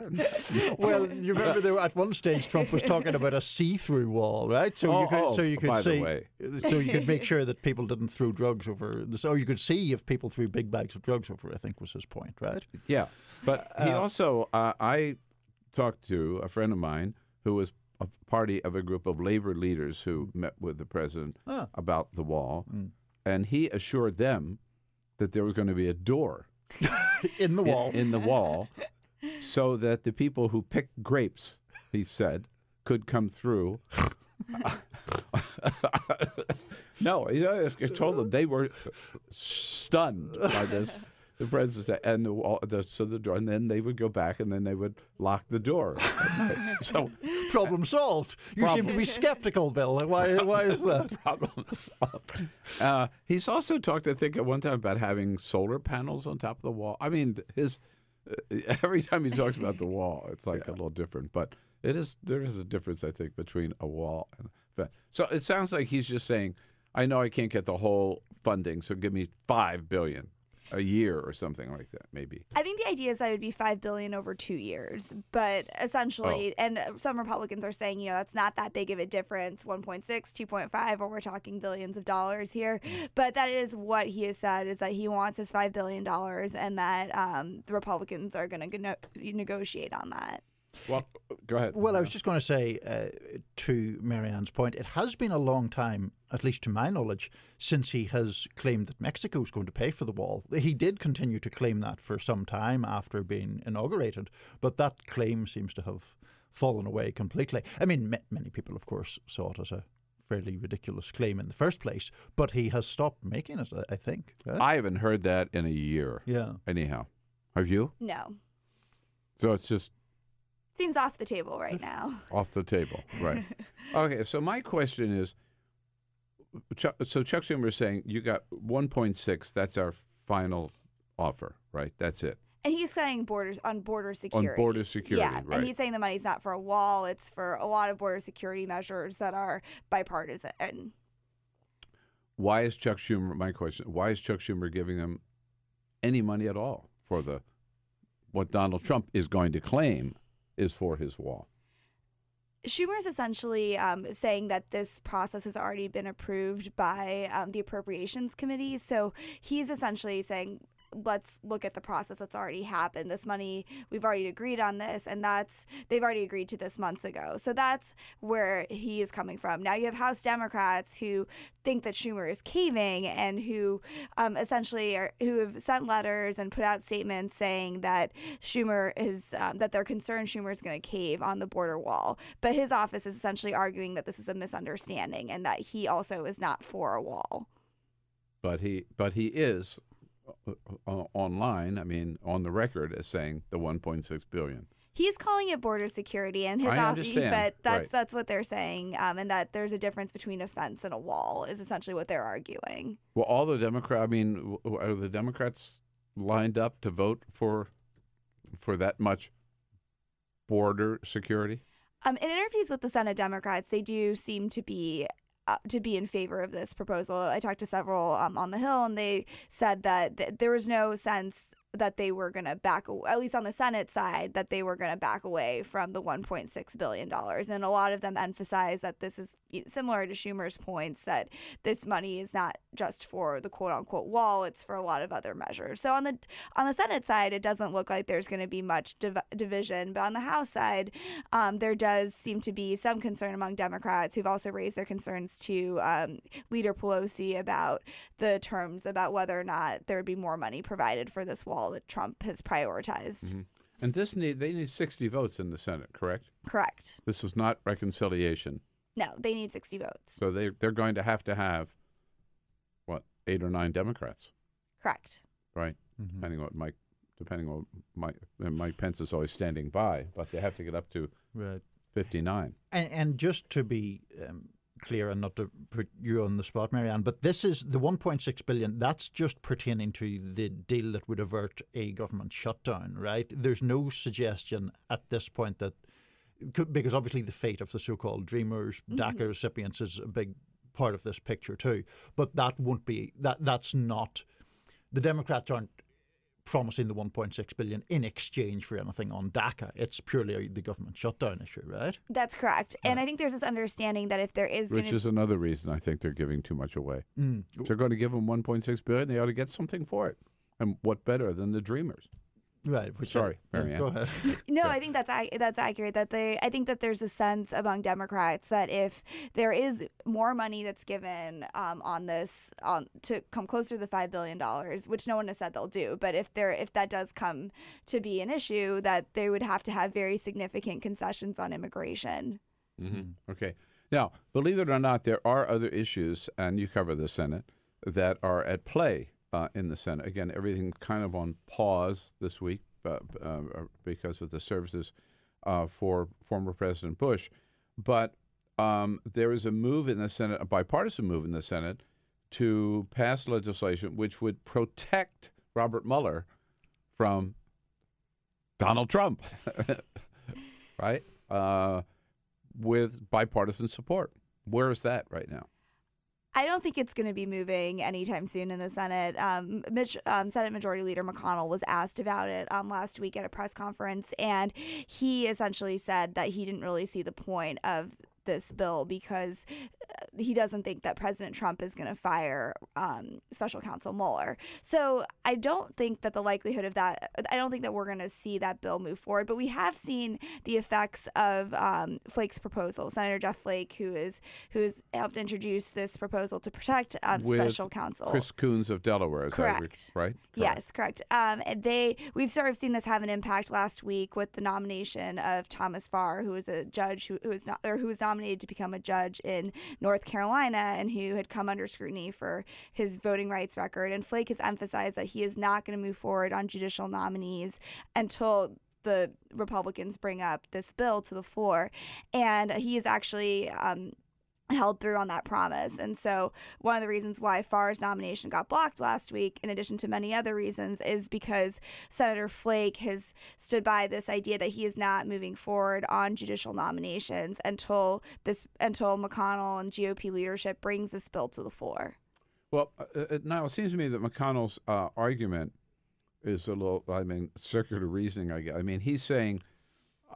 Well, you remember there, at one stage Trump was talking about a see-through wall, right? So you could make sure that people didn't throw drugs over this, or you could see if people threw big bags of drugs over. I think was his point, right? Yeah, but he also, I talked to a friend of mine who was a party of a group of labor leaders who met with the president about the wall. And he assured them that there was going to be a door in the wall, in the wall, so that the people who picked grapes, he said, could come through. No, he told them they were stunned by this. The president and the wall, the door, and then they would go back, and then they would lock the door. So, problem solved. You seem to be skeptical, Bill. Why is that? Problem solved. He's also talked, I think, at one time about having solar panels on top of the wall. I mean, every time he talks about the wall, it's like a little different. But there is a difference, I think, between a wall and a fence. So it sounds like he's just saying, I know I can't get the whole funding, so give me $5 billion. A year or something like that, maybe. I think the idea is that it'd be $5 billion over 2 years, but essentially, and some Republicans are saying, that's not that big of a difference, 1.6, 2.5, or we're talking billions of dollars here. But that is what he has said, is that he wants his $5 billion, and that the Republicans are going to negotiate on that. Well, go ahead. Well, I was just going to say, to Marianne's point, it has been a long time, at least to my knowledge, since he has claimed that Mexico is going to pay for the wall. He did continue to claim that for some time after being inaugurated, but that claim seems to have fallen away completely. I mean, many people, of course, saw it as a fairly ridiculous claim in the first place, but he has stopped making it, I think. Right? I haven't heard that in a year. Yeah. Anyhow. Have you? No. So it's just... Seems off the table right now. Off the table, right. Okay, so my question is, Chuck Schumer is saying you got 1.6, that's our final offer, right? That's it. And he's saying border security. On border security, yeah, right. And he's saying the money's not for a wall, it's for a lot of border security measures that are bipartisan. Why is Chuck Schumer giving them any money at all for what Donald Trump is going to claim is for his wall? Schumer is essentially saying that this process has already been approved by the Appropriations Committee. So he's essentially saying, let's look at the process that's already happened. This money, we've already agreed on this, and they've already agreed to this months ago. So that's where he is coming from. Now you have House Democrats who think that Schumer is caving and who who have sent letters and put out statements saying that Schumer is that they're concerned Schumer is going to cave on the border wall. But his office is essentially arguing that this is a misunderstanding and that he also is not for a wall. But he is online, I mean, on the record as saying the $1.6 billion. He's calling it border security, and his office, but that's what they're saying, and that there's a difference between a fence and a wall is essentially what they're arguing. Well, all the are the Democrats lined up to vote for that much border security? In interviews with the Senate Democrats, they do seem to be in favor of this proposal. I talked to several on the Hill, and they said that there was no sense that they were going to back, at least on the Senate side, that they were going to back away from the $1.6 billion. And a lot of them emphasize that this is similar to Schumer's points, that this money is not just for the quote-unquote wall, it's for a lot of other measures. So on the Senate side, it doesn't look like there's going to be much division. But on the House side, there does seem to be some concern among Democrats who've also raised their concerns to Leader Pelosi about the terms, about whether or not there would be more money provided for this wall that Trump has prioritized. Mm-hmm. And they need 60 votes in the Senate, correct? Correct. This is not reconciliation. No, they need 60 votes. So they're going to have, what, 8 or 9 Democrats? Correct. Right. Depending on Mike Pence is always standing by, but they have to get up to 59. And just to be clear, and not to put you on the spot, Marianne, but this is the 1.6 billion. That's just pertaining to the deal that would avert a government shutdown, right? There's no suggestion at this point that, because obviously the fate of the so-called Dreamers, DACA recipients is a big part of this picture too. But that won't be that's not. The Democrats aren't promising the 1.6 billion in exchange for anything on DACA. It's purely the government shutdown issue, right? That's correct. And I think there's this understanding that if there is which is another reason I think they're giving too much away. If they're going to give them 1.6 billion, they ought to get something for it. And what better than the Dreamers? Right. Sorry, Marianne. Go ahead. No, I think that's accurate. I think that there's a sense among Democrats that if there is more money that's given on this to come closer to the $5 billion, which no one has said they'll do, but if that does come to be an issue, that they would have to have very significant concessions on immigration. Okay. Now, believe it or not, there are other issues, and you cover the Senate, that are at play in the Senate. Again, everything kind of on pause this week because of the services for former President Bush. But there is a move in the Senate, a bipartisan move in the Senate, to pass legislation which would protect Robert Mueller from Donald Trump, right? With bipartisan support. Where is that right now? I don't think it's going to be moving anytime soon in the Senate. Senate Majority Leader McConnell was asked about it last week at a press conference, and he essentially said that he didn't really see the point of this bill because he doesn't think that President Trump is going to fire Special Counsel Mueller. So I don't think that the likelihood of that, I don't think that we're going to see that bill move forward. But we have seen the effects of Flake's proposal. Senator Jeff Flake, who has helped introduce this proposal to protect Special Counsel. Chris Coons of Delaware, is correct. That right? Yes, correct. We've sort of seen this have an impact last week with the nomination of Thomas Farr, who is a judge who was nominated to become a judge in North Carolina and who had come under scrutiny for his voting rights record. And Flake has emphasized that he is not going to move forward on judicial nominees until the Republicans bring up this bill to the floor. And he is actually held through on that promise. And so one of the reasons why Farr's nomination got blocked last week, in addition to many other reasons, is because Senator Flake has stood by this idea that he is not moving forward on judicial nominations until McConnell and GOP leadership brings this bill to the floor. Well, now it seems to me that McConnell's argument is a little, circular reasoning, I guess. I mean, he's saying,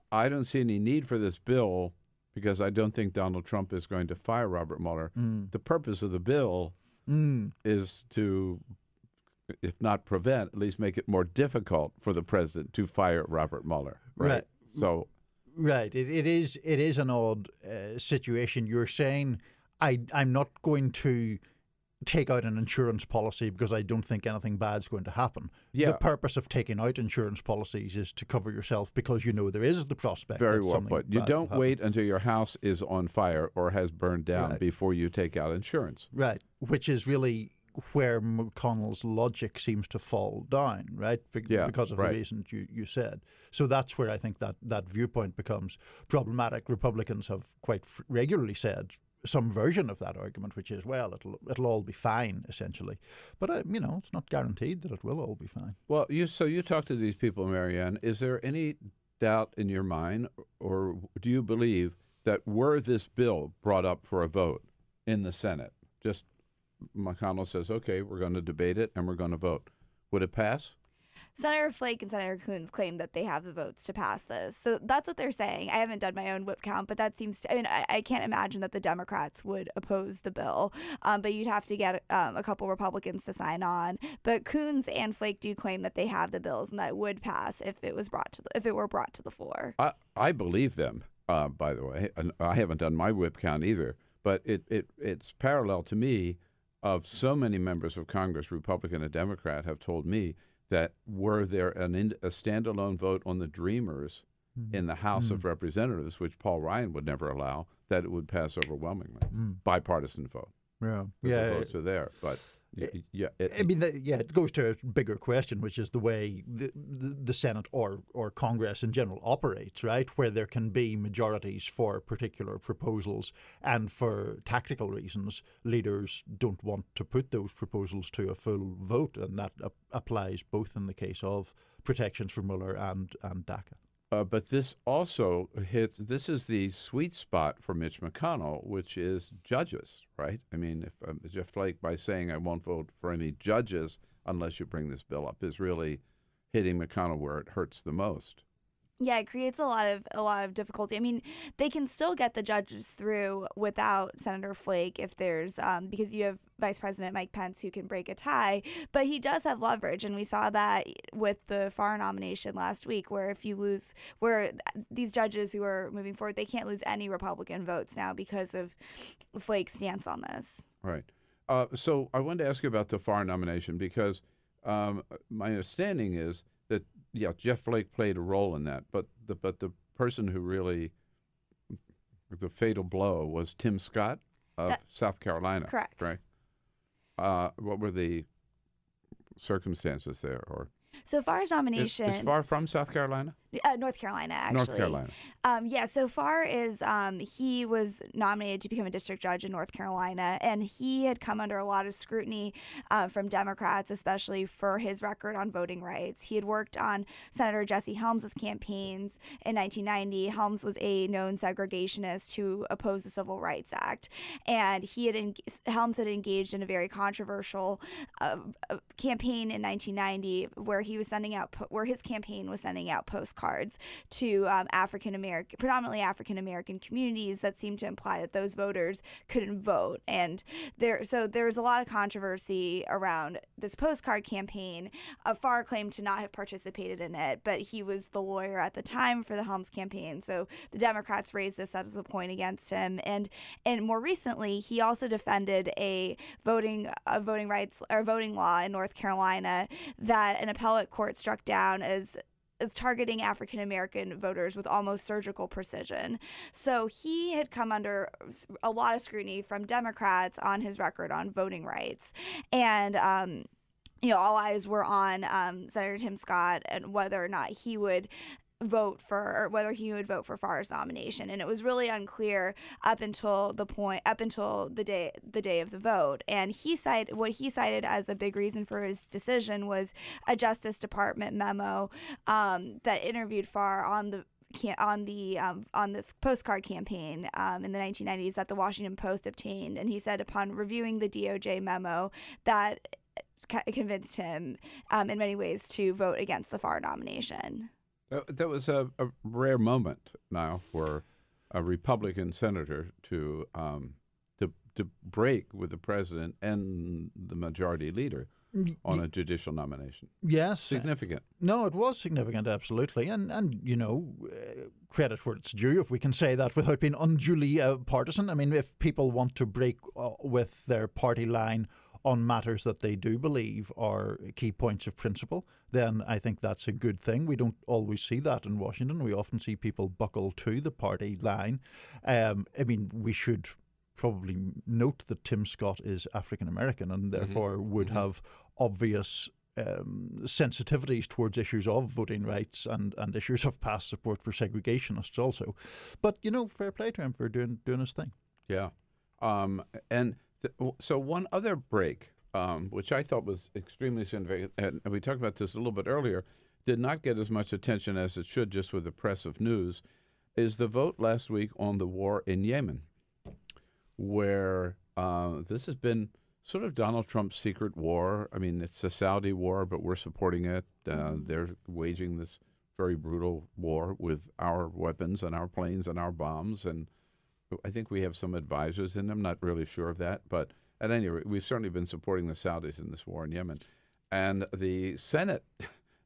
I don't see any need for this bill because I don't think Donald Trump is going to fire Robert Mueller. The purpose of the bill is to, if not prevent, at least make it more difficult for the president to fire Robert Mueller. Right. So, right. It is an odd situation. You're saying I'm not going to take out an insurance policy because I don't think anything bad's going to happen. Yeah. The purpose of taking out insurance policies is to cover yourself because you know there is the prospect. Very well put. You don't wait until your house is on fire or has burned down Right. before you take out insurance. Right, which is really where McConnell's logic seems to fall down, right? Because of the reasons you said. So that's where I think that viewpoint becomes problematic. Republicans have quite regularly said some version of that argument, which is, well, it'll all be fine, essentially. But, it's not guaranteed that it will all be fine. Well, you talk to these people, Marianne. Is there any doubt in your mind, or do you believe that were this bill brought up for a vote in the Senate, just McConnell says, okay, we're going to debate it and we're going to vote, would it pass? Senator Flake and Senator Coons claim that they have the votes to pass this. So that's what they're saying. I haven't done my own whip count, but that seems to, I can't imagine that the Democrats would oppose the bill. But you'd have to get a couple Republicans to sign on. But Coons and Flake do claim that they have the bills and that it would pass if it were brought to the floor. I believe them, by the way. And I haven't done my whip count either. But it's parallel to me of so many members of Congress, Republican and Democrat, have told me that were there a standalone vote on the Dreamers in the House of Representatives, which Paul Ryan would never allow, that it would pass overwhelmingly. Bipartisan vote. Yeah. The votes are there. But Yeah, it goes to a bigger question, which is the way the Senate or Congress in general operates, right? Where there can be majorities for particular proposals, and for tactical reasons, leaders don't want to put those proposals to a full vote, and that applies both in the case of protections for Mueller and DACA. But this also this is the sweet spot for Mitch McConnell, which is judges, right? I mean, if Jeff Flake, by saying I won't vote for any judges unless you bring this bill up, is really hitting McConnell where it hurts the most. Yeah, it creates a lot of difficulty. I mean, they can still get the judges through without Senator Flake if there's because you have Vice President Mike Pence who can break a tie, but he does have leverage, and we saw that with the Farr nomination last week, where these judges who are moving forward, they can't lose any Republican votes now because of Flake's stance on this. Right. So I wanted to ask you about the Farr nomination, because my understanding is that Jeff Flake played a role in that, but the person who really the fatal blow was Tim Scott of South Carolina. Correct. Right. What were the circumstances there? Or so Farr's nomination is Farr from South Carolina? North Carolina, actually. North Carolina. So Farr is he was nominated to become a district judge in North Carolina, and he had come under a lot of scrutiny from Democrats, especially for his record on voting rights. He had worked on Senator Jesse Helms' campaigns in 1990. Helms was a known segregationist who opposed the Civil Rights Act, and Helms had engaged in a very controversial campaign in 1990 where his campaign was sending out postcards to predominantly African American communities that seemed to imply that those voters couldn't vote. And there was a lot of controversy around this postcard campaign. Farr claimed to not have participated in it, but he was the lawyer at the time for the Helms campaign. So the Democrats raised this as a point against him. And more recently, he also defended a voting law in North Carolina that an appellate court struck down as targeting African American voters with almost surgical precision. So he had come under a lot of scrutiny from Democrats on his record on voting rights. And all eyes were on Senator Tim Scott and whether or not he would vote for Farr's nomination, and it was really unclear up until the day of the vote. And what he cited as a big reason for his decision was a Justice Department memo that interviewed Farr on this postcard campaign in the 1990s that the Washington Post obtained. And he said upon reviewing the DOJ memo that convinced him in many ways to vote against the Farr nomination. That was a rare moment, Niall, for a Republican senator to break with the president and the majority leader on a judicial nomination. Yes. Significant. No, it was significant, absolutely. And credit where it's due, if we can say that without being unduly partisan. I mean, if people want to break with their party line on matters that they do believe are key points of principle, then I think that's a good thing. We don't always see that in Washington. We often see people buckle to the party line. We should probably note that Tim Scott is African American and therefore would have obvious sensitivities towards issues of voting rights and issues of past support for segregationists also. But, fair play to him for doing his thing. Yeah. So one other break, which I thought was extremely significant, and we talked about this a little bit earlier, did not get as much attention as it should just with the press of news, is the vote last week on the war in Yemen, where this has been sort of Donald Trump's secret war. I mean, it's a Saudi war, but we're supporting it. They're waging this very brutal war with our weapons and our planes and our bombs, and I think we have some advisors in them, not really sure of that. But at any rate, we've certainly been supporting the Saudis in this war in Yemen. And the Senate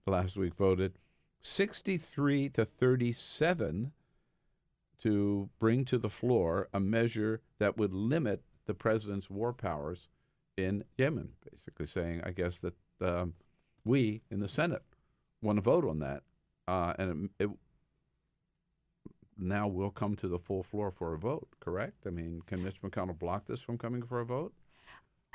last week voted 63-37 to bring to the floor a measure that would limit the president's war powers in Yemen, basically saying, I guess, that we in the Senate want to vote on that. And it now will come to the full floor for a vote, correct? I mean, can Mitch McConnell block this from coming for a vote?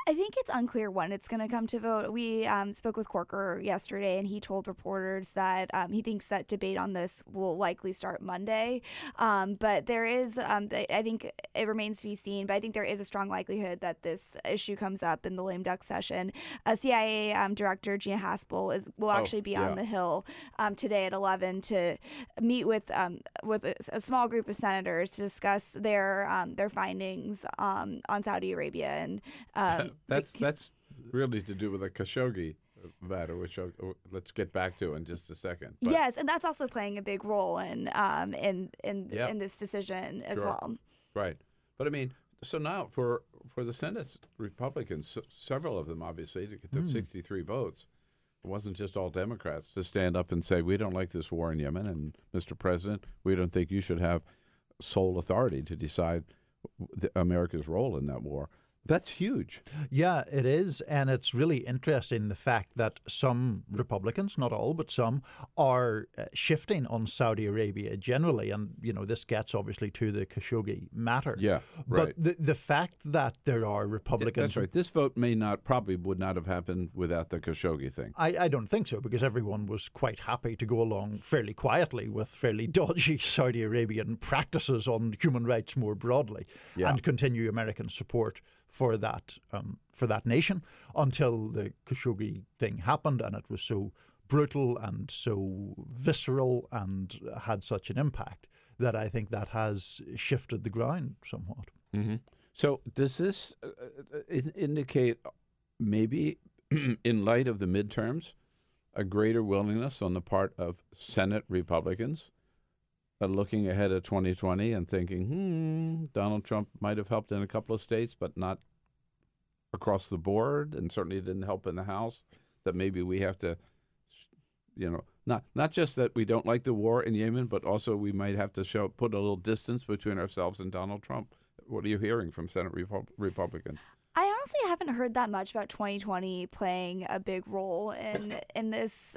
I think it's unclear when it's going to come to vote. We spoke with Corker yesterday, and he told reporters that he thinks that debate on this will likely start Monday. But there is, I think it remains to be seen, but I think there is a strong likelihood that this issue comes up in the lame duck session. CIA Director Gina Haspel will actually be on the Hill today at 11 to meet with a small group of senators to discuss their findings on Saudi Arabia and. That's really to do with the Khashoggi matter, which let's get back to in just a second. But yes, and that's also playing a big role in this decision as well. Right, but I mean, so now for the Senate's Republicans, several of them obviously to get the 63 votes. It wasn't just all Democrats to stand up and say we don't like this war in Yemen, and Mr. President, we don't think you should have sole authority to decide America's role in that war. That's huge. Yeah, it is. And it's really interesting the fact that some Republicans, not all, but some, are shifting on Saudi Arabia generally. And, this gets obviously to the Khashoggi matter. Yeah, right. But the fact that there are Republicans... That's right. This vote probably would not have happened without the Khashoggi thing. I don't think so, because everyone was quite happy to go along fairly quietly with fairly dodgy Saudi Arabian practices on human rights more broadly and continue American support for that nation until the Khashoggi thing happened, and it was so brutal and so visceral and had such an impact that I think that has shifted the ground somewhat. Mm-hmm. So does this indicate maybe in light of the midterms a greater willingness on the part of Senate Republicans looking ahead at 2020 and thinking, Donald Trump might have helped in a couple of states, but not across the board, and certainly didn't help in the House, that maybe we have to, not just that we don't like the war in Yemen, but also we might have to put a little distance between ourselves and Donald Trump. What are you hearing from Senate Republicans? I honestly haven't heard that much about 2020 playing a big role in this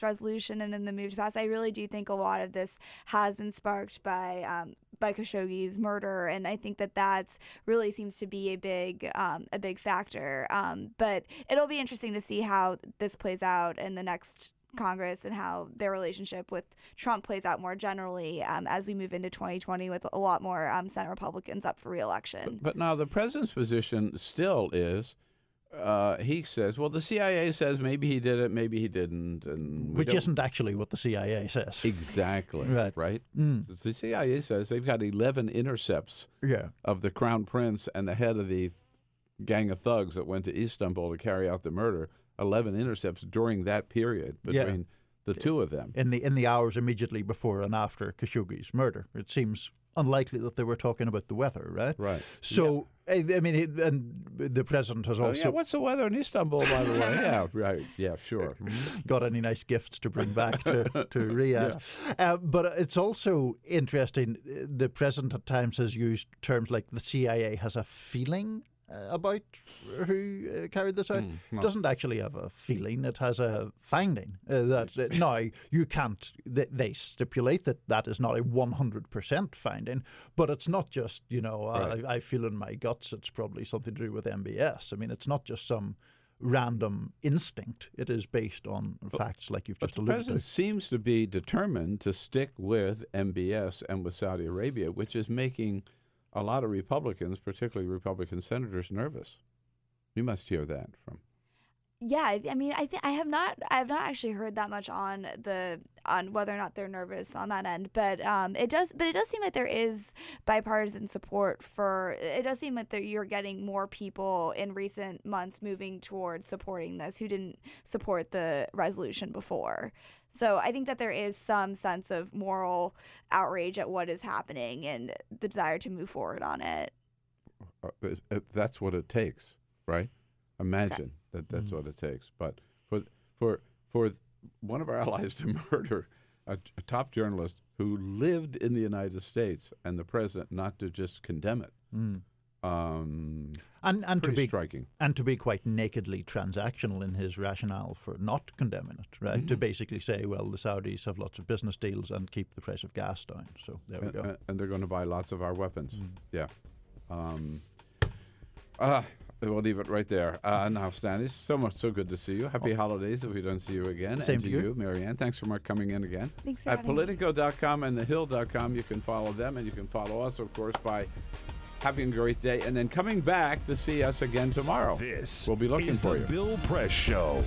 resolution and in the move to pass. I really do think a lot of this has been sparked by Khashoggi's murder, and I think that that's really seems to be a big factor. But it'll be interesting to see how this plays out in the next Congress and how their relationship with Trump plays out more generally as we move into 2020 with a lot more Senate Republicans up for re-election. But now the president's position still is, he says, well, the CIA says maybe he did it, maybe he didn't. Which isn't actually what the CIA says. Exactly. Right. The CIA says they've got 11 intercepts of the Crown Prince and the head of the gang of thugs that went to Istanbul to carry out the murder. 11 intercepts during that period between the two of them. In the hours immediately before and after Khashoggi's murder. It seems unlikely that they were talking about the weather, right? Right. So, I mean, and the president has also... what's the weather in Istanbul, by the way? Yeah, right. Yeah, sure. Got any nice gifts to bring back to Riyadh? But it's also interesting, the president at times has used terms like the CIA has a feeling about who carried this out. It doesn't actually have a feeling. It has a finding that now you can't. They stipulate that is not a 100% finding, but it's not just I feel in my guts. It's probably something to do with MBS. I mean, it's not just some random instinct. It is based on facts like you've just alluded to. The president seems to be determined to stick with MBS and with Saudi Arabia, which is making a lot of Republicans, particularly Republican senators, nervous. You must hear that from. Yeah, I mean, I have not actually heard that much on whether or not they're nervous on that end, but it does seem like there is bipartisan support for. It does seem like you're getting more people in recent months moving towards supporting this who didn't support the resolution before. So I think that there is some sense of moral outrage at what is happening and the desire to move forward on it. That's what it takes, right? Imagine that's what it takes. But for one of our allies to murder a top journalist who lived in the United States and the president not to just condemn it. And to be striking, and to be quite nakedly transactional in his rationale for not condemning it, right? To basically say, well, the Saudis have lots of business deals and keep the price of gas down. So there we go. And they're going to buy lots of our weapons. Yeah. we'll leave it right there. Now, Stanage, so good to see you. Happy holidays if we don't see you again. Same and to you, Marianne. Thanks for coming in again. Thanks for At having me. Politico.com and thehill.com, you can follow them, and you can follow us, of course, by having a great day and then coming back to see us again tomorrow. This we'll be looking is for the you. Bill Press Show.